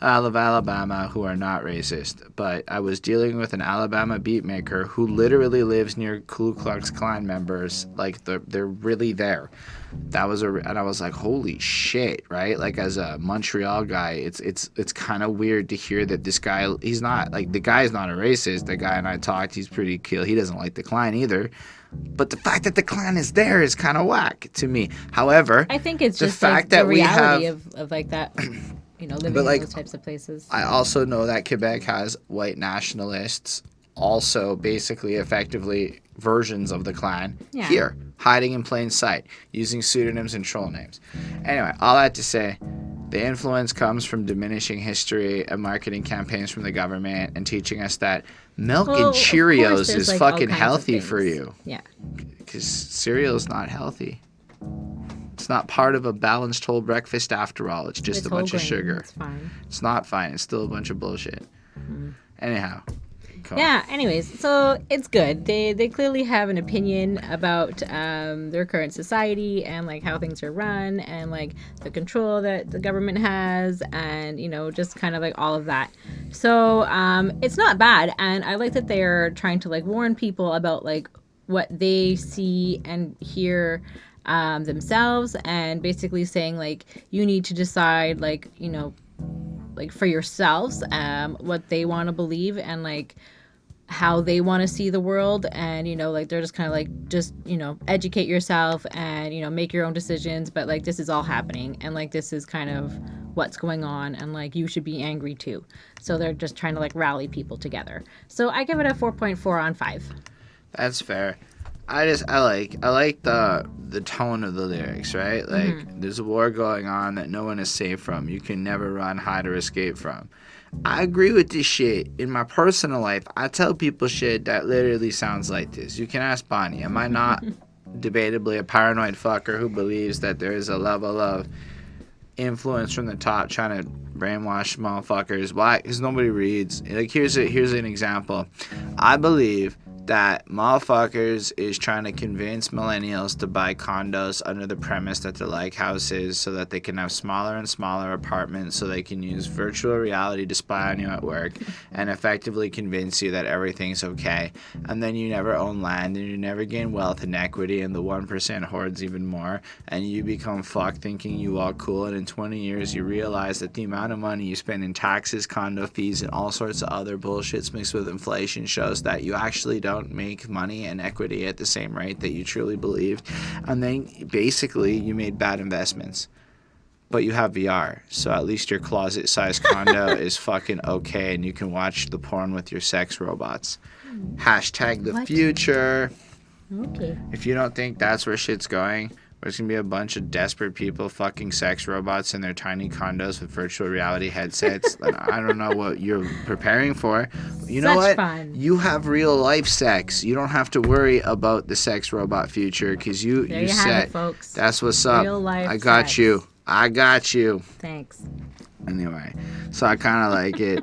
of Alabama who are not racist. But I was dealing with an Alabama beatmaker who literally lives near Ku Klux Klan members. Like, they're really there. And I was like, holy shit, right? Like, as a Montreal guy, it's kind of weird to hear that this guy, he's not, like, the guy's not a racist. The guy and I talked, he's pretty cool. He doesn't like the Klan either. But the fact that the Klan is there is kind of whack to me. However, I think it's the just fact like that the we reality have, of like that, living But, like, in those types of places. I also know that Quebec has white nationalists, also basically effectively versions of the Klan here, hiding in plain sight, using pseudonyms and troll names. Anyway, all that to say, the influence comes from diminishing history and marketing campaigns from the government and teaching us that milk and Cheerios is fucking healthy for you. Yeah. Because cereal is not healthy. It's not part of a balanced whole breakfast after all. It's just a bunch of sugar. It's fine. It's not fine. It's still a bunch of bullshit. Anyhow. Yeah, anyways, so it's good. They clearly have an opinion about their current society and like how things are run and like the control that the government has and just kind of like all of that. So it's not bad, and I like that they're trying to like warn people about like what they see and hear themselves, and basically saying like you need to decide like like for yourselves what they want to believe and like how they want to see the world, and like they're just kind of like educate yourself and make your own decisions, but like this is all happening and like this is kind of what's going on and like you should be angry too. So they're just trying to like rally people together. So I give it a 4.4 on 5. That's fair. I like the tone of the lyrics, right? Like, there's a war going on that no one is safe from. You can never run, hide, or escape from. I agree with this shit. In my personal life, I tell people shit that literally sounds like this. You can ask Bonnie. Am I not debatably a paranoid fucker who believes that there is a level of influence from the top trying to brainwash motherfuckers? Why? Because nobody reads. Like, here's an example. I believe that motherfuckers is trying to convince millennials to buy condos under the premise that they're like houses so that they can have smaller and smaller apartments so they can use virtual reality to spy on you at work and effectively convince you that everything's okay. And then you never own land and you never gain wealth and equity, and the 1% hoards even more, and you become fucked thinking you all cool, and in 20 years you realize that the amount of money you spend in taxes, condo fees, and all sorts of other bullshits mixed with inflation shows that you actually don't make money and equity at the same rate that you truly believed, and then basically you made bad investments. But you have VR, so at least your closet-sized condo is fucking okay, and you can watch the porn with your sex robots. Hashtag the future. Okay. If you don't think that's where shit's going, there's going to be a bunch of desperate people fucking sex robots in their tiny condos with virtual reality headsets. I don't know what you're preparing for. You know what? Fun. You have real life sex. You don't have to worry about the sex robot future because you have it, folks. That's what's up. Real life I got sex. you. I got you. Thanks. Anyway, so I kind of like it.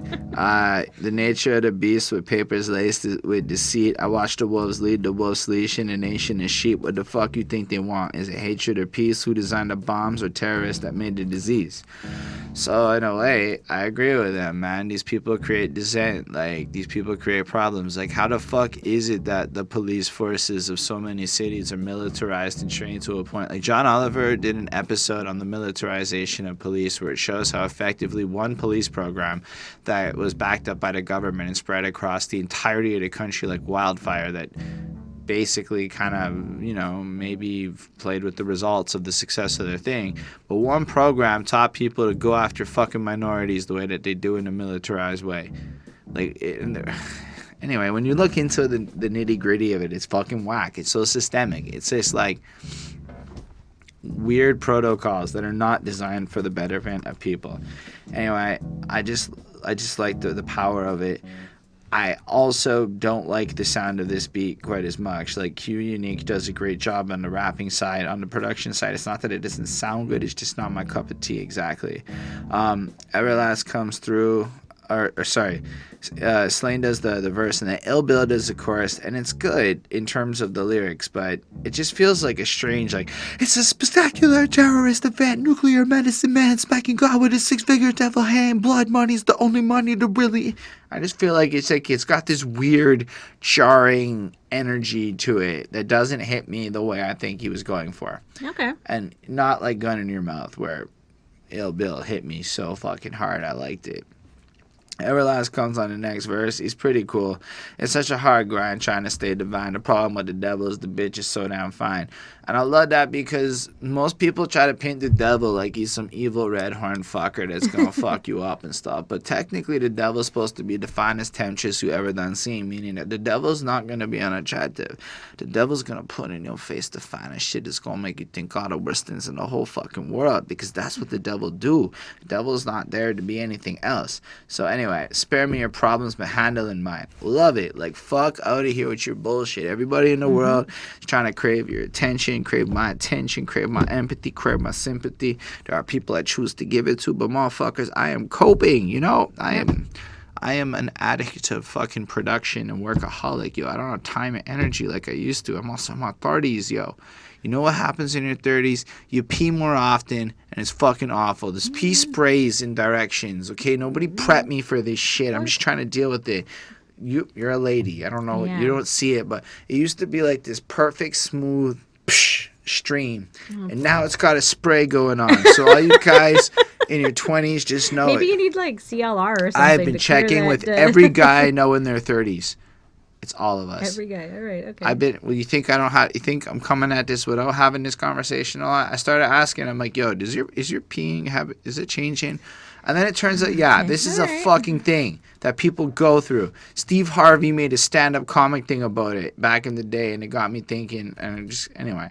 The nature of the beast with papers laced with deceit. I watched the wolves lead the wolves leash in a nation of sheep. What the fuck you think they want? Is it hatred or peace? Who designed the bombs or terrorists that made the disease? So in a way, I agree with them, man. These people create dissent. Like, these people create problems. Like, how the fuck is it that the police forces of so many cities are militarized and trained to a point? Like, John Oliver did an episode on the militarization of police where it shows how effectively one police program that was backed up by the government and spread across the entirety of the country like wildfire that basically kind of, maybe played with the results of the success of their thing. But one program taught people to go after fucking minorities the way that they do in a militarized way. Like, Anyway, when you look into the nitty gritty of it, it's fucking whack. It's so systemic. It's just like weird protocols that are not designed for the betterment of people. Anyway, I just like the power of it. I also don't like the sound of this beat quite as much. Like Q Unique does a great job on the rapping side. On the production side, it's not that it doesn't sound good, it's just not my cup of tea exactly. Everlast comes through, Slane does the verse, and then Ill Bill does the chorus, and it's good in terms of the lyrics, but it just feels like a strange, like, it's a spectacular terrorist event, nuclear medicine man smacking God with his six-figure devil hand, blood money's the only money to really... I just feel like it's got this weird, jarring energy to it that doesn't hit me the way I think he was going for. Okay. And not like Gun in Your Mouth, where Ill Bill hit me so fucking hard I liked it. Everlast comes on the next verse. He's pretty cool. It's such a hard grind trying to stay divine. The problem with the devil is the bitch is so damn fine. And I love that because most people try to paint the devil like he's some evil red horn fucker that's gonna fuck you up and stuff. But technically the devil's supposed to be the finest temptress you ever done seen, meaning that the devil's not gonna be unattractive. The devil's gonna put in your face the finest shit that's gonna make you think all the worst things in the whole fucking world, because that's what the devil do. The devil's not there to be anything else. So anyway, spare me your problems but handling mine. Love it. Like, fuck out of here with your bullshit. Everybody in the world is trying to crave your attention, crave my attention, crave my empathy, crave my sympathy. There are people I choose to give it to, but motherfuckers, I am coping, you know? I am an addict of fucking production and workaholic, yo. I don't have time and energy like I used to. I'm also in my 30s, yo. You know what happens in your 30s? You pee more often, and it's fucking awful. There's pee sprays in directions, okay? Nobody prep me for this shit. I'm just trying to deal with it. You're a lady. I don't know. Yeah. You don't see it, but it used to be like this perfect, smooth stream. And now it's got a spray going on. So all you guys in your 20s, just know Maybe it. you need like CLR or something. I've been checking with every guy I know in their 30s. It's all of us. Every guy. All right. Okay. You think you think I'm coming at this without having this conversation a lot? I started asking, I'm like, yo, is your peeing habit, is it changing? And then it turns out, yeah, this is a fucking thing that people go through. Steve Harvey made a stand-up comic thing about it back in the day, and it got me thinking, and anyway.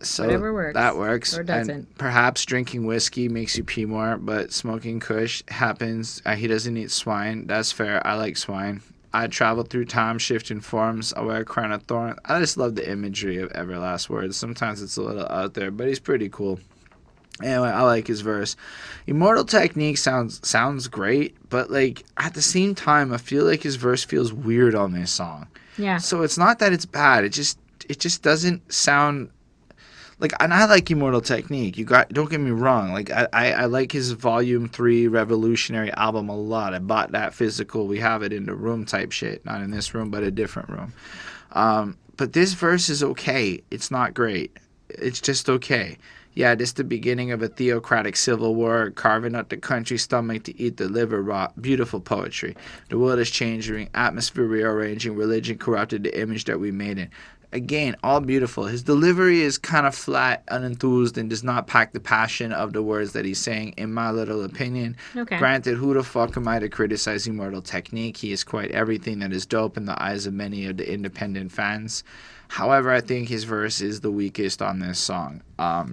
So whatever works. That works. Or doesn't. And perhaps drinking whiskey makes you pee more, but smoking kush happens. He doesn't eat swine. That's fair. I like swine. I travel through time, shifting forms. I wear a crown of thorns. I just love the imagery of Everlast words. Sometimes it's a little out there, but he's pretty cool. Anyway, I like his verse. Immortal technique sounds great, but like at the same time, I feel like his verse feels weird on this song. Yeah. So it's not that it's bad. It just doesn't sound like. And I like Immortal technique. Don't get me wrong. Like I like his Volume 3 Revolutionary album a lot. I bought that physical. We have it in the room type shit. Not in this room, but a different room. But this verse is okay. It's not great. It's just okay. Yeah, this is the beginning of a theocratic civil war, carving out the country's stomach to eat the liver raw. Beautiful poetry. The world is changing, atmosphere rearranging, religion corrupted the image that we made it. Again, all beautiful. His delivery is kind of flat, unenthused, and does not pack the passion of the words that he's saying, in my little opinion. Okay. Granted, who the fuck am I to criticize Immortal technique? He is quite everything that is dope in the eyes of many of the independent fans. However, I think his verse is the weakest on this song.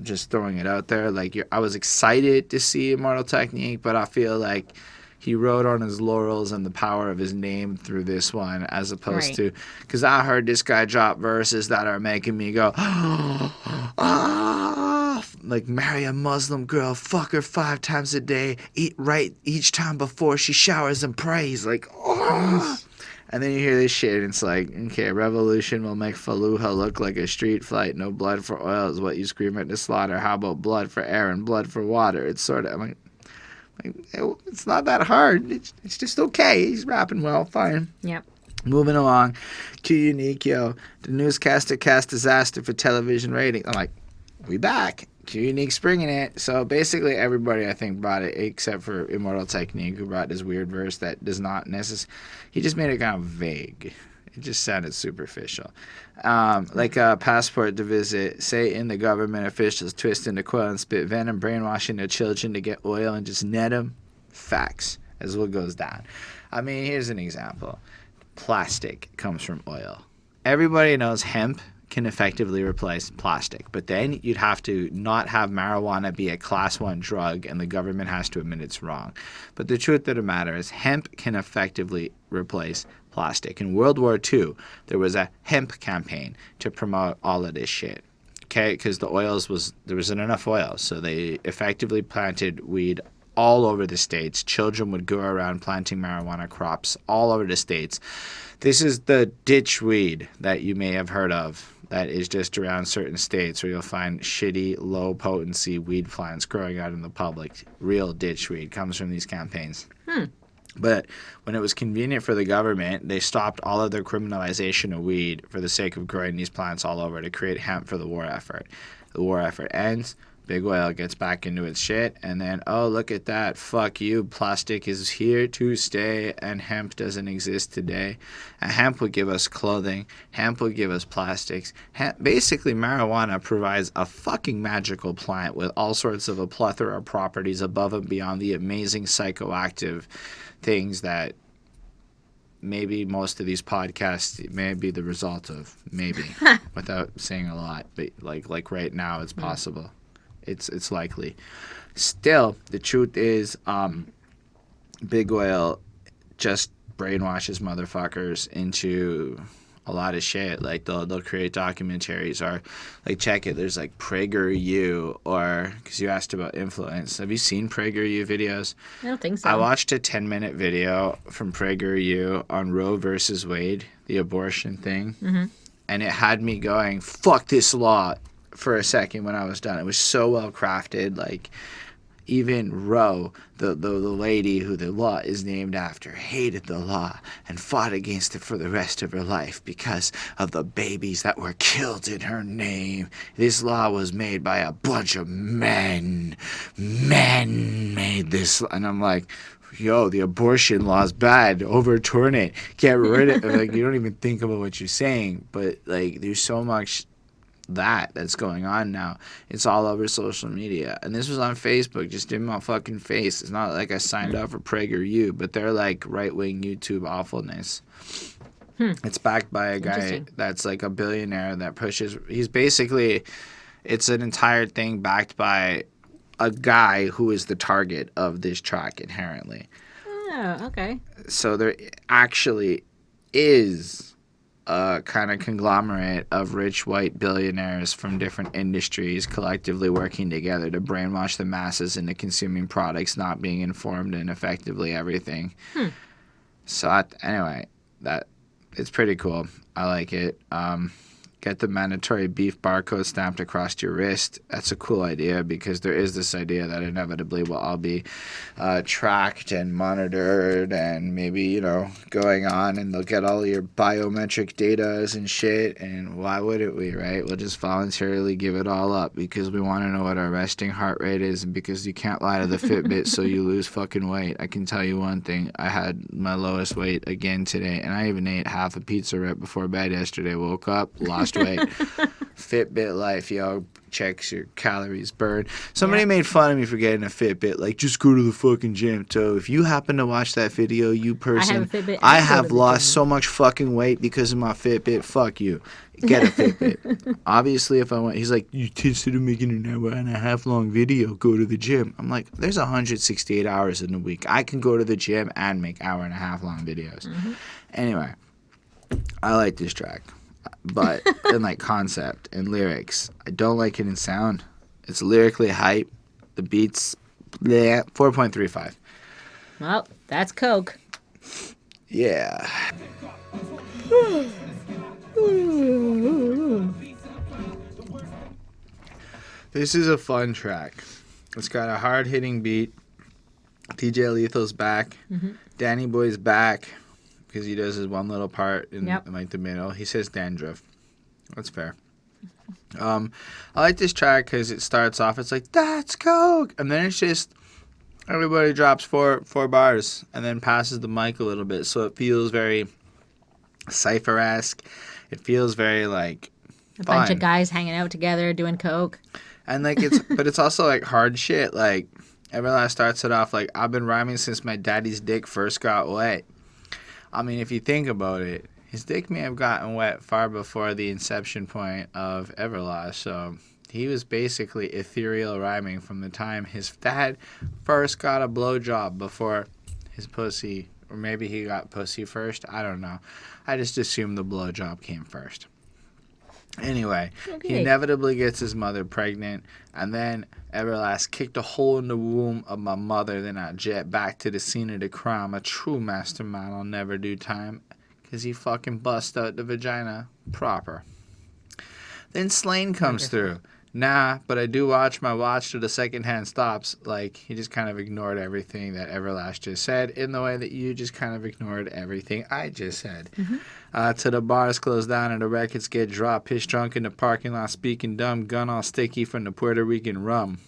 Just throwing it out there. Like, I was excited to see Immortal Technique, but I feel like he rode on his laurels and the power of his name through this one, as opposed to, because I heard this guy drop verses that are making me go, ah, like, marry a Muslim girl, fuck her 5 times a day, eat right each time before she showers and prays, like, oh. And then you hear this shit, and it's like, okay, revolution will make Fallujah look like a street fight. No blood for oil is what you scream at the slaughter. How about blood for air and blood for water? It's sort of, like it's not that hard. It's just okay. He's rapping well, fine. Yep. Moving along. Q Unique, yo. The newscaster cast disaster for television ratings. I'm like, we back. Q Unique springing it. So basically everybody, I think, brought it except for Immortal Technique, who brought this weird verse that does not necessarily... He just made it kind of vague. It just sounded superficial. Like a passport to visit. Say in the government officials twisting the quill and spit venom, brainwashing their children to get oil and just net them. Facts. As what goes down. I mean, here's an example. Plastic comes from oil. Everybody knows hemp can effectively replace plastic, but then you'd have to not have marijuana be a class 1 drug, and the government has to admit it's wrong. But the truth of the matter is hemp can effectively replace plastic. In World War II, there was a hemp campaign to promote all of this shit. Okay, because there wasn't enough oil, so they effectively planted weed all over the states. Children would go around planting marijuana crops all over the states. This is the ditch weed that you may have heard of, that is just around certain states where you'll find shitty, low potency weed plants growing out in the public. Real ditch weed comes from these campaigns. But when it was convenient for the government, they stopped all of their criminalization of weed for the sake of growing these plants all over to create hemp for the war effort. The war effort ends. Big oil gets back into its shit, and then, oh, look at that. Fuck you. Plastic is here to stay, and hemp doesn't exist today. And hemp would give us clothing. Hemp would give us plastics. Basically, marijuana provides a fucking magical plant with all sorts of a plethora of properties above and beyond the amazing psychoactive things that maybe most of these podcasts may be the result of. Maybe. Without saying a lot. But like right now, it's possible. It's likely. Still, the truth is, big oil just brainwashes motherfuckers into a lot of shit. Like they'll create documentaries, or like, check it. There's like PragerU, or because you asked about influence. Have you seen PragerU videos? I don't think so. I watched a 10-minute video from PragerU on Roe versus Wade, the abortion thing, and it had me going, "Fuck this law." For a second when I was done. It was so well crafted. Like, even Roe, the lady who the law is named after, hated the law and fought against it for the rest of her life because of the babies that were killed in her name. This law was made by a bunch of men. Men made this. And I'm like, yo, the abortion law's bad. Overturn it. Get rid of it. Like, you don't even think about what you're saying. But, like, there's so much that's going on now. It's all over social media, and this was on Facebook, just in my fucking face. It's not like I signed up for PragerU, but they're like right-wing YouTube awfulness. It's backed by a guy that's like a billionaire that pushes. He's basically, it's an entire thing backed by a guy who is the target of this track inherently. Oh, okay. So there actually is a kind of conglomerate of rich white billionaires from different industries collectively working together to brainwash the masses into consuming products, not being informed, and effectively everything. So anyway, that it's pretty cool. I like it. Get the mandatory beef barcode stamped across your wrist. That's a cool idea, because there is this idea that inevitably we'll all be tracked and monitored, and maybe, going on, and they'll get all your biometric data and shit, and why wouldn't we, right? We'll just voluntarily give it all up because we want to know what our resting heart rate is, and because you can't lie to the Fitbit so you lose fucking weight. I can tell you one thing. I had my lowest weight again today, and I even ate half a pizza right before bed yesterday. Woke up, lost weight. Fitbit life, yo. Checks your calories burned. Somebody made fun of me for getting a Fitbit. Like, just go to the fucking gym. So if you happen to watch that video, you person, I have lost so much fucking weight because of my Fitbit. Fuck you. Get a Fitbit. Obviously, if I want, he's like, you instead of making an hour and a half long video, go to the gym. I'm like, there's 168 hours in a week. I can go to the gym and make hour and a half long videos. Anyway, I like this track. But in like concept and lyrics, I don't like it in sound. It's lyrically hype. The beats, 4.35. Well, that's Coke. Yeah. This is a fun track. It's got a hard-hitting beat. DJ Lethal's back. Danny Boy's back. Because he does his one little part in like the middle. He says dandruff. That's fair. I like this track because it starts off, it's like, that's Coke! And then it's just, everybody drops four bars and then passes the mic a little bit. So it feels very Cypher-esque. It feels very, like, a bunch of guys hanging out together doing Coke. And, like, but it's also, like, hard shit. Like, Everlast starts it off like, I've been rhyming since my daddy's dick first got wet. I mean, if you think about it, his dick may have gotten wet far before the inception point of Everlast, so he was basically ethereal rhyming from the time his dad first got a blowjob before his pussy, or maybe he got pussy first. I don't know. I just assumed the blowjob came first. Anyway, he inevitably gets his mother pregnant, and then Everlast kicked a hole in the womb of my mother. Then I jet back to the scene of the crime. A true mastermind, I'll never do time, because he fucking bust out the vagina proper. Then Slane comes through. Nah, but I do watch my watch to the second hand stops. Like, he just kind of ignored everything that Everlast just said in the way that you just kind of ignored everything I just said. To the bars close down and the records get dropped. Piss drunk in the parking lot speaking dumb. Gun all sticky from the Puerto Rican rum.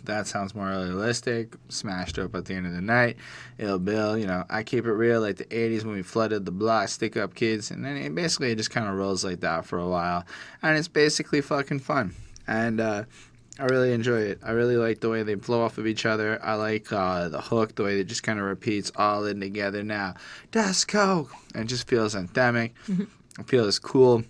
That sounds more realistic. Smashed up at the end of the night. Ill Bill, I keep it real like the 80s when we flooded the block, stick up kids. And then it just kind of rolls like that for a while. And it's basically fucking fun. And I really enjoy it. I really like the way they flow off of each other. I like the hook, the way it just kind of repeats all in together now. Das Coke! And it just feels anthemic. It feels cool.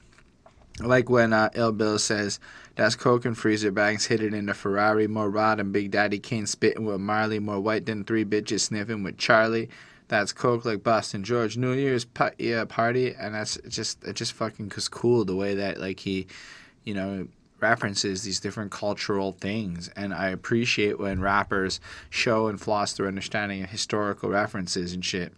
I like when Ill Bill says, "Das Coke and freezer bags hit it in the Ferrari, more rod than Big Daddy Kane spitting with Marley, more white than 3 bitches sniffing with Charlie. That's Coke like Boston George New Year's party," and it just fucking is cool the way that like he, references these different cultural things, and I appreciate when rappers show and floss their understanding of historical references and shit.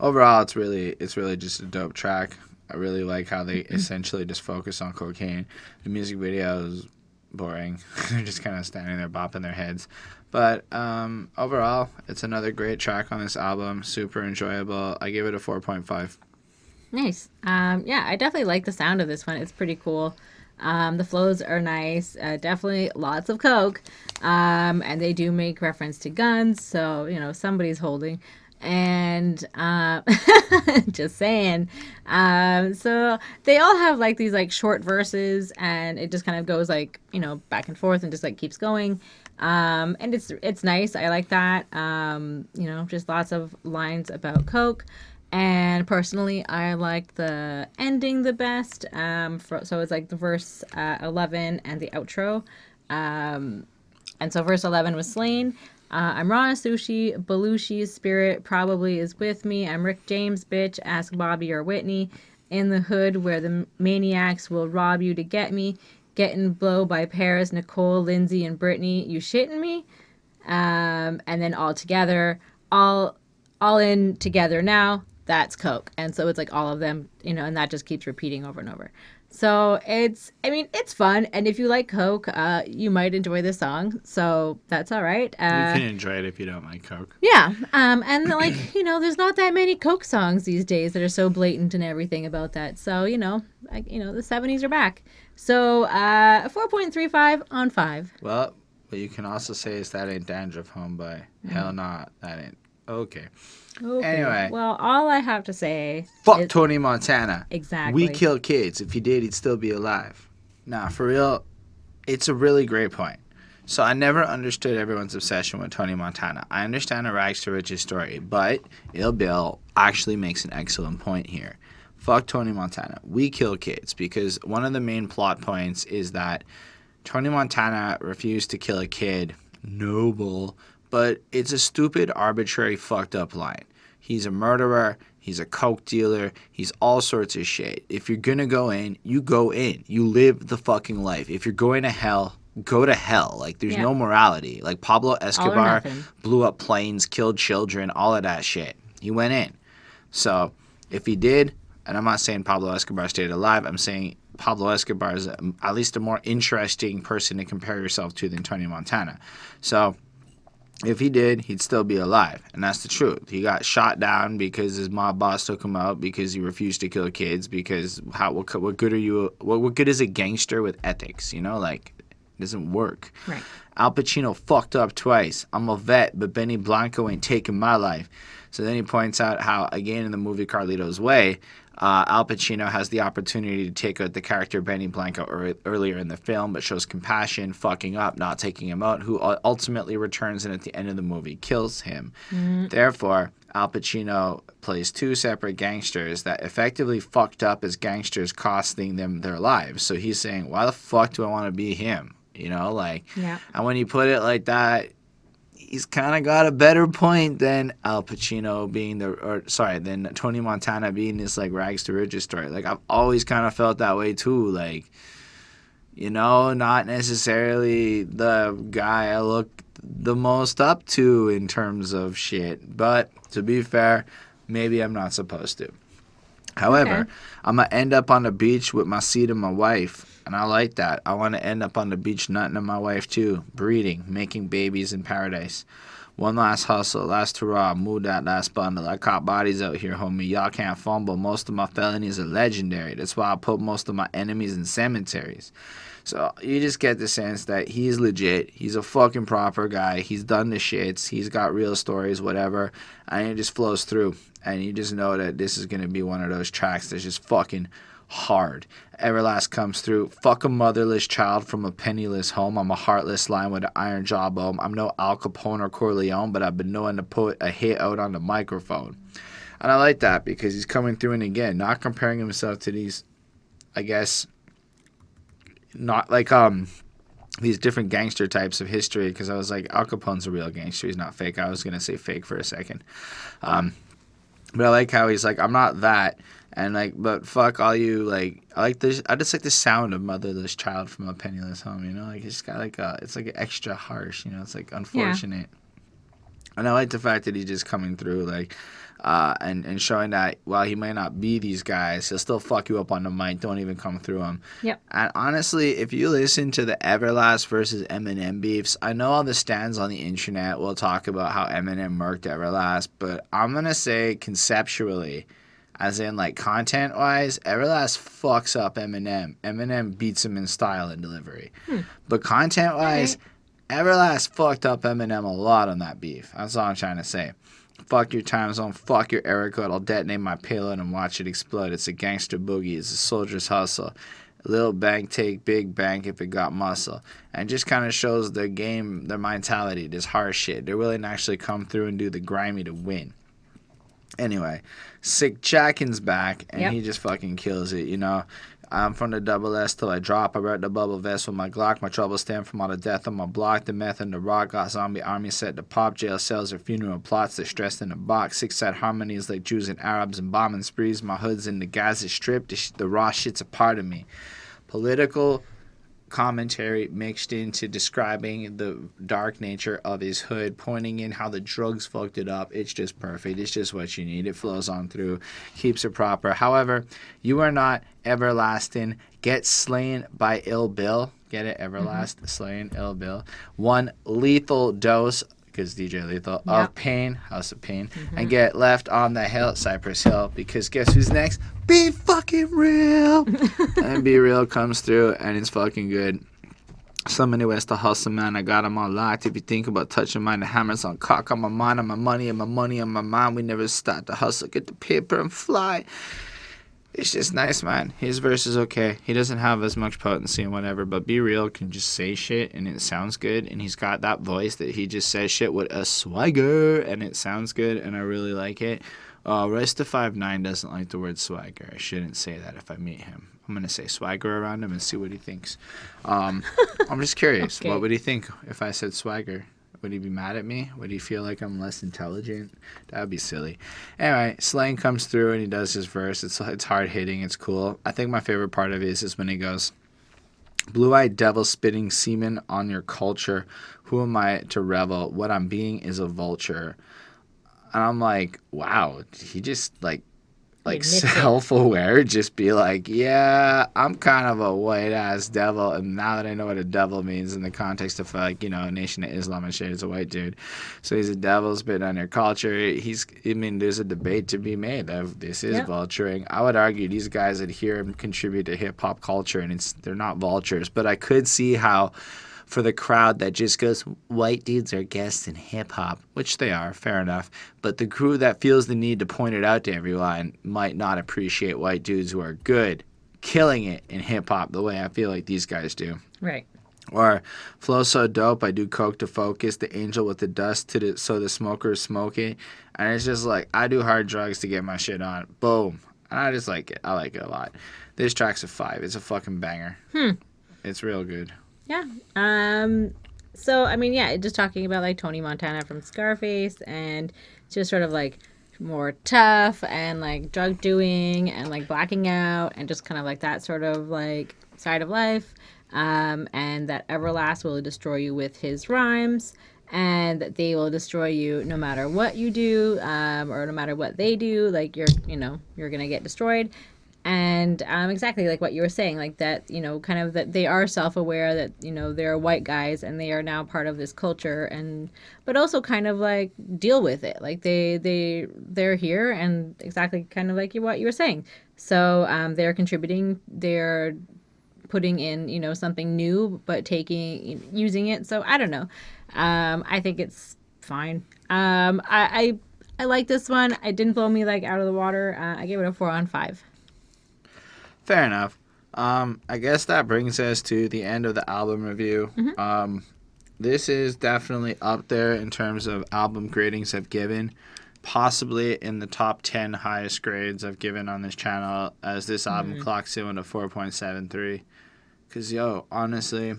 Overall, it's really just a dope track. I really like how they essentially just focus on cocaine. The music video is boring. They're just kind of standing there bopping their heads. But overall, it's another great track on this album. Super enjoyable. I give it a 4.5. Nice. Yeah, I definitely like the sound of this one. It's pretty cool. The flows are nice. Definitely lots of coke. And they do make reference to guns. So, somebody's holding. And just saying. So they all have like these like short verses, and it just kind of goes like back and forth and just like keeps going. And it's nice. I like that. Just lots of lines about coke. And personally, I like the ending the best. So it's like the verse 11 and the outro. And so verse 11 was Slain. I'm Rana Sushi, Belushi's spirit probably is with me. I'm Rick James, bitch, ask Bobby or Whitney. In the hood where the maniacs will rob you to get me. Getting blow by Paris, Nicole, Lindsay, and Brittany. You shitting me? And then all together, all in together now. That's coke. And so it's like all of them, and that just keeps repeating over and over. So it's fun. And if you like coke, you might enjoy this song. So that's all right. You can enjoy it if you don't like coke. Yeah. And like, there's not that many coke songs these days that are so blatant and everything about that. So, the 70s are back. So 4.35 on 5. Well, what you can also say is that ain't dandruff, homeboy. Hell nah, that ain't. Okay. Anyway. Well, all I have to say fuck Tony Montana. Exactly. We kill kids. If he did, he'd still be alive. Nah, for real, it's a really great point. So I never understood everyone's obsession with Tony Montana. I understand a rags to riches story, but Ill Bill actually makes an excellent point here. Fuck Tony Montana. We kill kids, because one of the main plot points is that Tony Montana refused to kill a kid. Noble. But it's a stupid, arbitrary, fucked up line. He's a murderer. He's a coke dealer. He's all sorts of shit. If you're gonna go in, you go in. You live the fucking life. If you're going to hell, go to hell. Like, there's no morality. Like, Pablo Escobar blew up planes, killed children, all of that shit. He went in. So, if he did, and I'm not saying Pablo Escobar stayed alive, I'm saying Pablo Escobar is at least a more interesting person to compare yourself to than Tony Montana. So, if he did, he'd still be alive, and that's the truth. He got shot down because his mob boss took him out because he refused to kill kids. Because what good are you? What good is a gangster with ethics? Like, it doesn't work. Right. Al Pacino fucked up twice. I'm a vet, but Benny Blanco ain't taking my life. So then he points out how, again, in the movie Carlito's Way, Al Pacino has the opportunity to take out the character Benny Blanco earlier in the film, but shows compassion, fucking up, not taking him out, who ultimately returns and at the end of the movie kills him. Therefore, Al Pacino plays two separate gangsters that effectively fucked up as gangsters, costing them their lives. So he's saying, why the fuck do I want to be him? You know, like, and when you put it like that, he's kind of got a better point than Al Pacino being than Tony Montana being this, like, rags to riches story. Like, I've always kind of felt that way too. Like, you know, not necessarily the guy I look the most up to in terms of shit. But to be fair, maybe I'm not supposed to. However, I'm going to end up on the beach with my seed and my wife. And I like that. I want to end up on the beach nutting on my wife too. Breeding, making babies in paradise. One last hustle, last hurrah, move that last bundle. I caught bodies out here, homie. Y'all can't fumble. Most of my felonies are legendary. That's why I put most of my enemies in cemeteries. So you just get the sense that he's legit. He's a fucking proper guy. He's done the shits. He's got real stories, whatever. And it just flows through. And you just know that this is going to be one of those tracks that's just fucking hard. Everlast comes through. Fuck a motherless child from a penniless home. I'm a heartless lion with an iron jawbone. I'm no Al Capone or Corleone, but I've been known to put a hit out on the microphone. And I like that because he's coming through, and again, not comparing himself to these, I guess, not like these different gangster types of history, because I was like, Al Capone's a real gangster. He's not fake. I was going to say fake for a second. But I like how he's like, I'm not that. And like, but fuck all you, like, I like this. I just like the sound of motherless child from a penniless home, you know? Like, it's got like it's like extra harsh, you know? It's like unfortunate. Yeah. And I like the fact that he's just coming through, like, and showing that while he may not be these guys, he'll still fuck you up on the mic. Don't even come through him. Yep. And honestly, if you listen to the Everlast versus Eminem beefs, I know all the stands on the internet will talk about how Eminem murked Everlast, but I'm going to say conceptually, as in, like, content-wise, Everlast fucks up Eminem. Eminem beats him in style and delivery. But content-wise, Everlast fucked up Eminem a lot on that beef. That's all I'm trying to say. Fuck your time zone. Fuck your error code. I'll detonate my payload and watch it explode. It's a gangster boogie. It's a soldier's hustle. Little bank take big bank if it got muscle. And just kind of shows their game, their mentality, this harsh shit. They're willing to actually come through and do the grimy to win. Anyway, sick Jacken's back, and he just fucking kills it, you know. I'm from the double S till I drop. I wreck the bubble vest with my Glock. My troubles stem from all the death on my block. The meth and the rock got zombie army set to pop. Jail cells or funeral plots. They're stressed in a box. Six-side harmonies like Jews and Arabs and bombing sprees. My hood's in the Gaza Strip. The raw shit's a part of me. Political commentary mixed into describing the dark nature of his hood, pointing in how the drugs fucked it up. It's just perfect. It's just what you need. It flows on through, keeps it proper. However, you are not everlasting. Get slain by Ill Bill. Get it? Everlast, slain, Ill Bill. One lethal dose, because DJ Lethal, of pain, House of Pain, and get left on the hill, Cypress Hill, because guess who's next? Be fucking real. And Be Real comes through, and it's fucking good. So many ways to hustle, man. I got them all locked. If you think about touching mine, the hammer's on cock on my mind, on my money, and my money on my mind. We never stop to hustle, get the paper and fly. It's just nice, man. His verse is okay. He doesn't have as much potency and whatever, but Be Real can just say shit and it sounds good. And he's got that voice that he just says shit with a swagger and it sounds good and I really like it. Rest of 5'9" doesn't like the word swagger. I shouldn't say that if I meet him. I'm going to say swagger around him and see what he thinks. I'm just curious. Okay. What would he think if I said swagger? Would he be mad at me? Would he feel like I'm less intelligent? That would be silly. Anyway, Slang comes through and he does his verse. It's hard hitting. It's cool. I think my favorite part of it is when he goes, blue-eyed devil spitting semen on your culture. Who am I to revel? What I'm being is a vulture. And I'm like, wow. He just like self-aware, just be like, yeah, I'm kind of a white-ass devil, and now that I know what a devil means in the context of, like, you know, a Nation of Islam and shit, is a white dude. So he's a devil spitting on your culture. There's a debate to be made of this is vulturing. I would argue these guys adhere and contribute to hip-hop culture, and they're not vultures, but I could see how for the crowd that just goes, white dudes are guests in hip-hop, which they are, fair enough. But the crew that feels the need to point it out to everyone might not appreciate white dudes who are good, killing it in hip-hop the way I feel like these guys do. Right. Or flow so dope, I do coke to focus, the angel with the dust so the smokers smoke it. And it's just like, I do hard drugs to get my shit on. Boom. And I just like it. I like it a lot. This track's a 5. It's a fucking banger. It's real good. Yeah. So, I mean, yeah, just talking about, like, Tony Montana from Scarface and just sort of, like, more tough and, like, drug doing and, like, blacking out and just kind of, like, that sort of, like, side of life. And that Everlast will destroy you with his rhymes, and that they will destroy you no matter what you do, or no matter what they do. Like, you're gonna get destroyed. And exactly like what you were saying, like that, kind of that they are self-aware that, they're white guys and they are now part of this culture, and but also kind of like deal with it. Like they're here, and exactly kind of like what you were saying. So they're contributing, they're putting in, something new, but using it. So I don't know. I think it's fine. I like this one. It didn't blow me like out of the water. I gave it a 4 on 5. Fair enough. I guess that brings us to the end of the album review. This is definitely up there in terms of album gradings I've given. Possibly in the top 10 highest grades I've given on this channel, as this album clocks in with a 4.73. Because, honestly,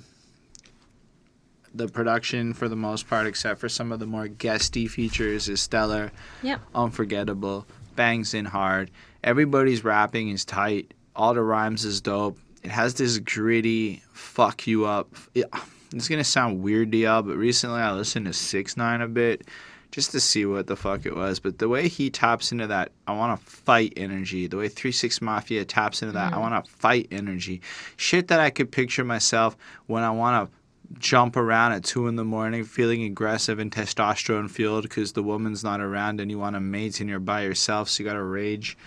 the production, for the most part, except for some of the more guesty features, is stellar. Yep. Unforgettable. Bangs in hard. Everybody's rapping is tight. All the rhymes is dope. It has this gritty, fuck you up. It's going to sound weird to y'all, but recently I listened to 6ix9ine a bit just to see what the fuck it was. But the way he taps into that I want to fight energy, the way 3 6 Mafia taps into that I want to fight energy, shit that I could picture myself when I want to jump around at 2 in the morning feeling aggressive and testosterone fueled because the woman's not around and you want a mate and you're by yourself, so you got to rage.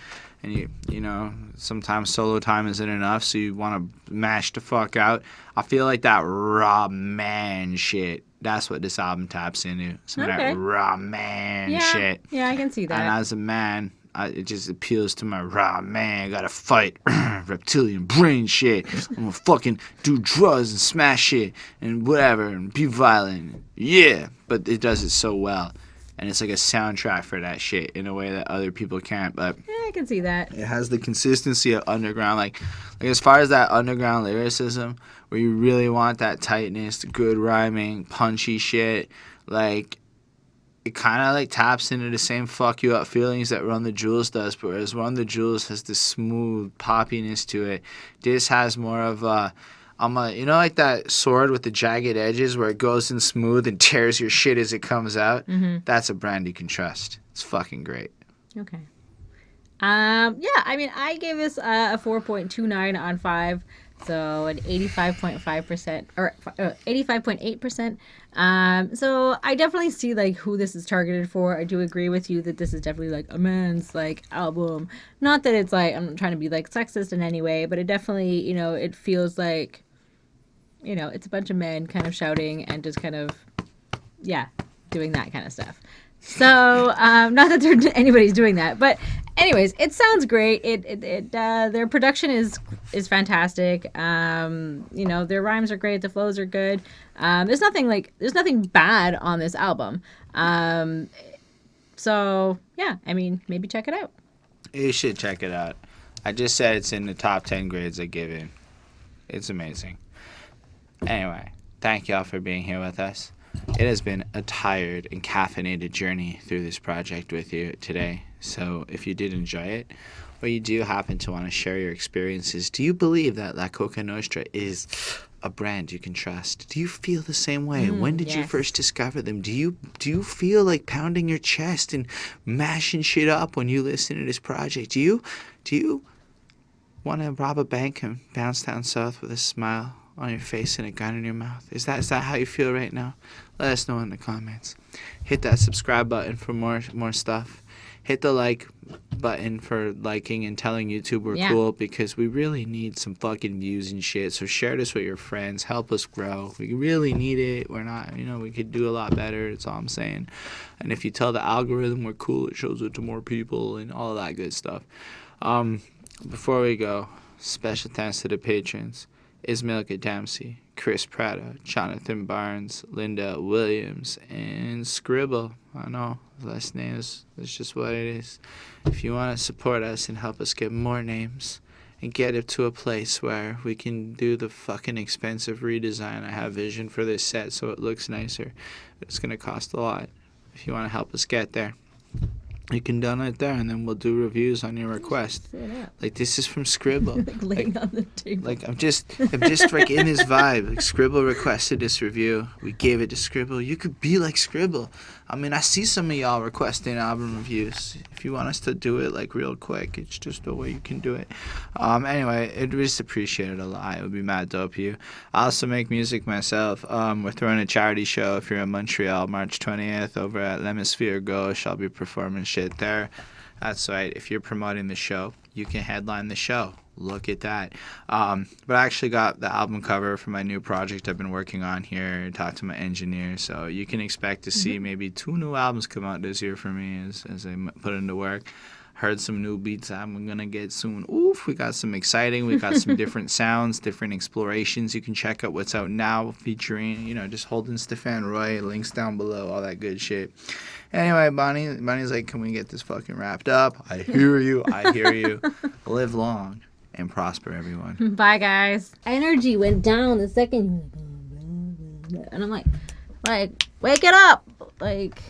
And sometimes solo time isn't enough, so you want to mash the fuck out. I feel like that raw man shit. That's what this album taps into. Some of that raw man shit. Yeah, I can see that. And as a man, it just appeals to my raw man. Gotta fight reptilian brain shit. I'm gonna fucking do drugs and smash shit and whatever and be violent. Yeah, but it does it so well. And it's like a soundtrack for that shit in a way that other people can't. But yeah, I can see that. It has the consistency of underground. Like as far as that underground lyricism, where you really want that tightness, good rhyming, punchy shit, like it kind of like taps into the same fuck you up feelings that Run the Jewels does. But whereas Run the Jewels has this smooth poppiness to it, this has more of a... like that sword with the jagged edges where it goes in smooth and tears your shit as it comes out? That's a brand you can trust. It's fucking great. Okay. Yeah, I mean, I gave this a 4.29 on 5, so an 85.5% or 85.8%. So I definitely see like who this is targeted for. I do agree with you that this is definitely like a man's like album. Not that it's like I'm trying to be like sexist in any way, but it definitely, it feels like, it's a bunch of men kind of shouting and just kind of, doing that kind of stuff. So, not that anybody's doing that, but anyways, it sounds great. Their production is fantastic. Their rhymes are great. The flows are good. There's nothing bad on this album. So yeah, I mean, maybe check it out. You should check it out. I just said it's in the top 10 grades I give it. It's amazing. Anyway, thank y'all for being here with us. It has been a tired and caffeinated journey through this project with you today. So if you did enjoy it, or you do happen to want to share your experiences, do you believe that La Coka Nostra is a brand you can trust? Do you feel the same way? When did you first discover them? Do you feel like pounding your chest and mashing shit up when you listen to this project? Do you want to rob a bank and bounce down south with a smile on your face and a gun in your mouth? Is that how you feel right now? Let us know in the comments. Hit that subscribe button for more stuff. hit the like button for liking and telling YouTube we're cool, because we really need some fucking views and shit. So share this with your friends. Help us grow. We really need it. We're not, we could do a lot better. That's all I'm saying. And if you tell the algorithm we're cool, it shows it to more people and all of that good stuff. Before we go, special thanks to the patrons: Ismail Gadamsi, Chris Prada, Jonathan Barnes, Linda Williams, and Scribble. I know, last names, that's just what it is. If you want to support us and help us get more names and get it to a place where we can do the fucking expensive redesign, I have vision for this set so it looks nicer. It's going to cost a lot. If you want to help us get there, you can donate there, and then we'll do reviews on your request. Like, this is from Scribble. Like laying on the table. Like, I'm just like in this vibe. Like, Scribble requested this review. We gave it to Scribble. You could be like Scribble. I mean, I see some of y'all requesting album reviews. If you want us to do it like real quick, it's just the way you can do it. Anyway, I'd just appreciate it a lot. It would be mad dope of you. I also make music myself. We're throwing a charity show if you're in Montreal, March 20th, over at L'Hemisphere Gauche. I'll be performing shit there. That's right. If you're promoting the show, you can headline the show. Look at that. But I actually got the album cover for my new project I've been working on here. Talked to my engineer, so you can expect to see maybe 2 new albums come out this year for me as I put into work. Heard some new beats I'm gonna get soon. Oof, we got some exciting. We got some different sounds, different explorations. You can check out what's out now, featuring just Holden, Stephan, Roy. Links down below, all that good shit. Anyway, Bonnie's like, can we get this fucking wrapped up? I hear you. I hear you. Live long and prosper, everyone. Bye, guys. Energy went down the second, and I'm like, wake it up, like.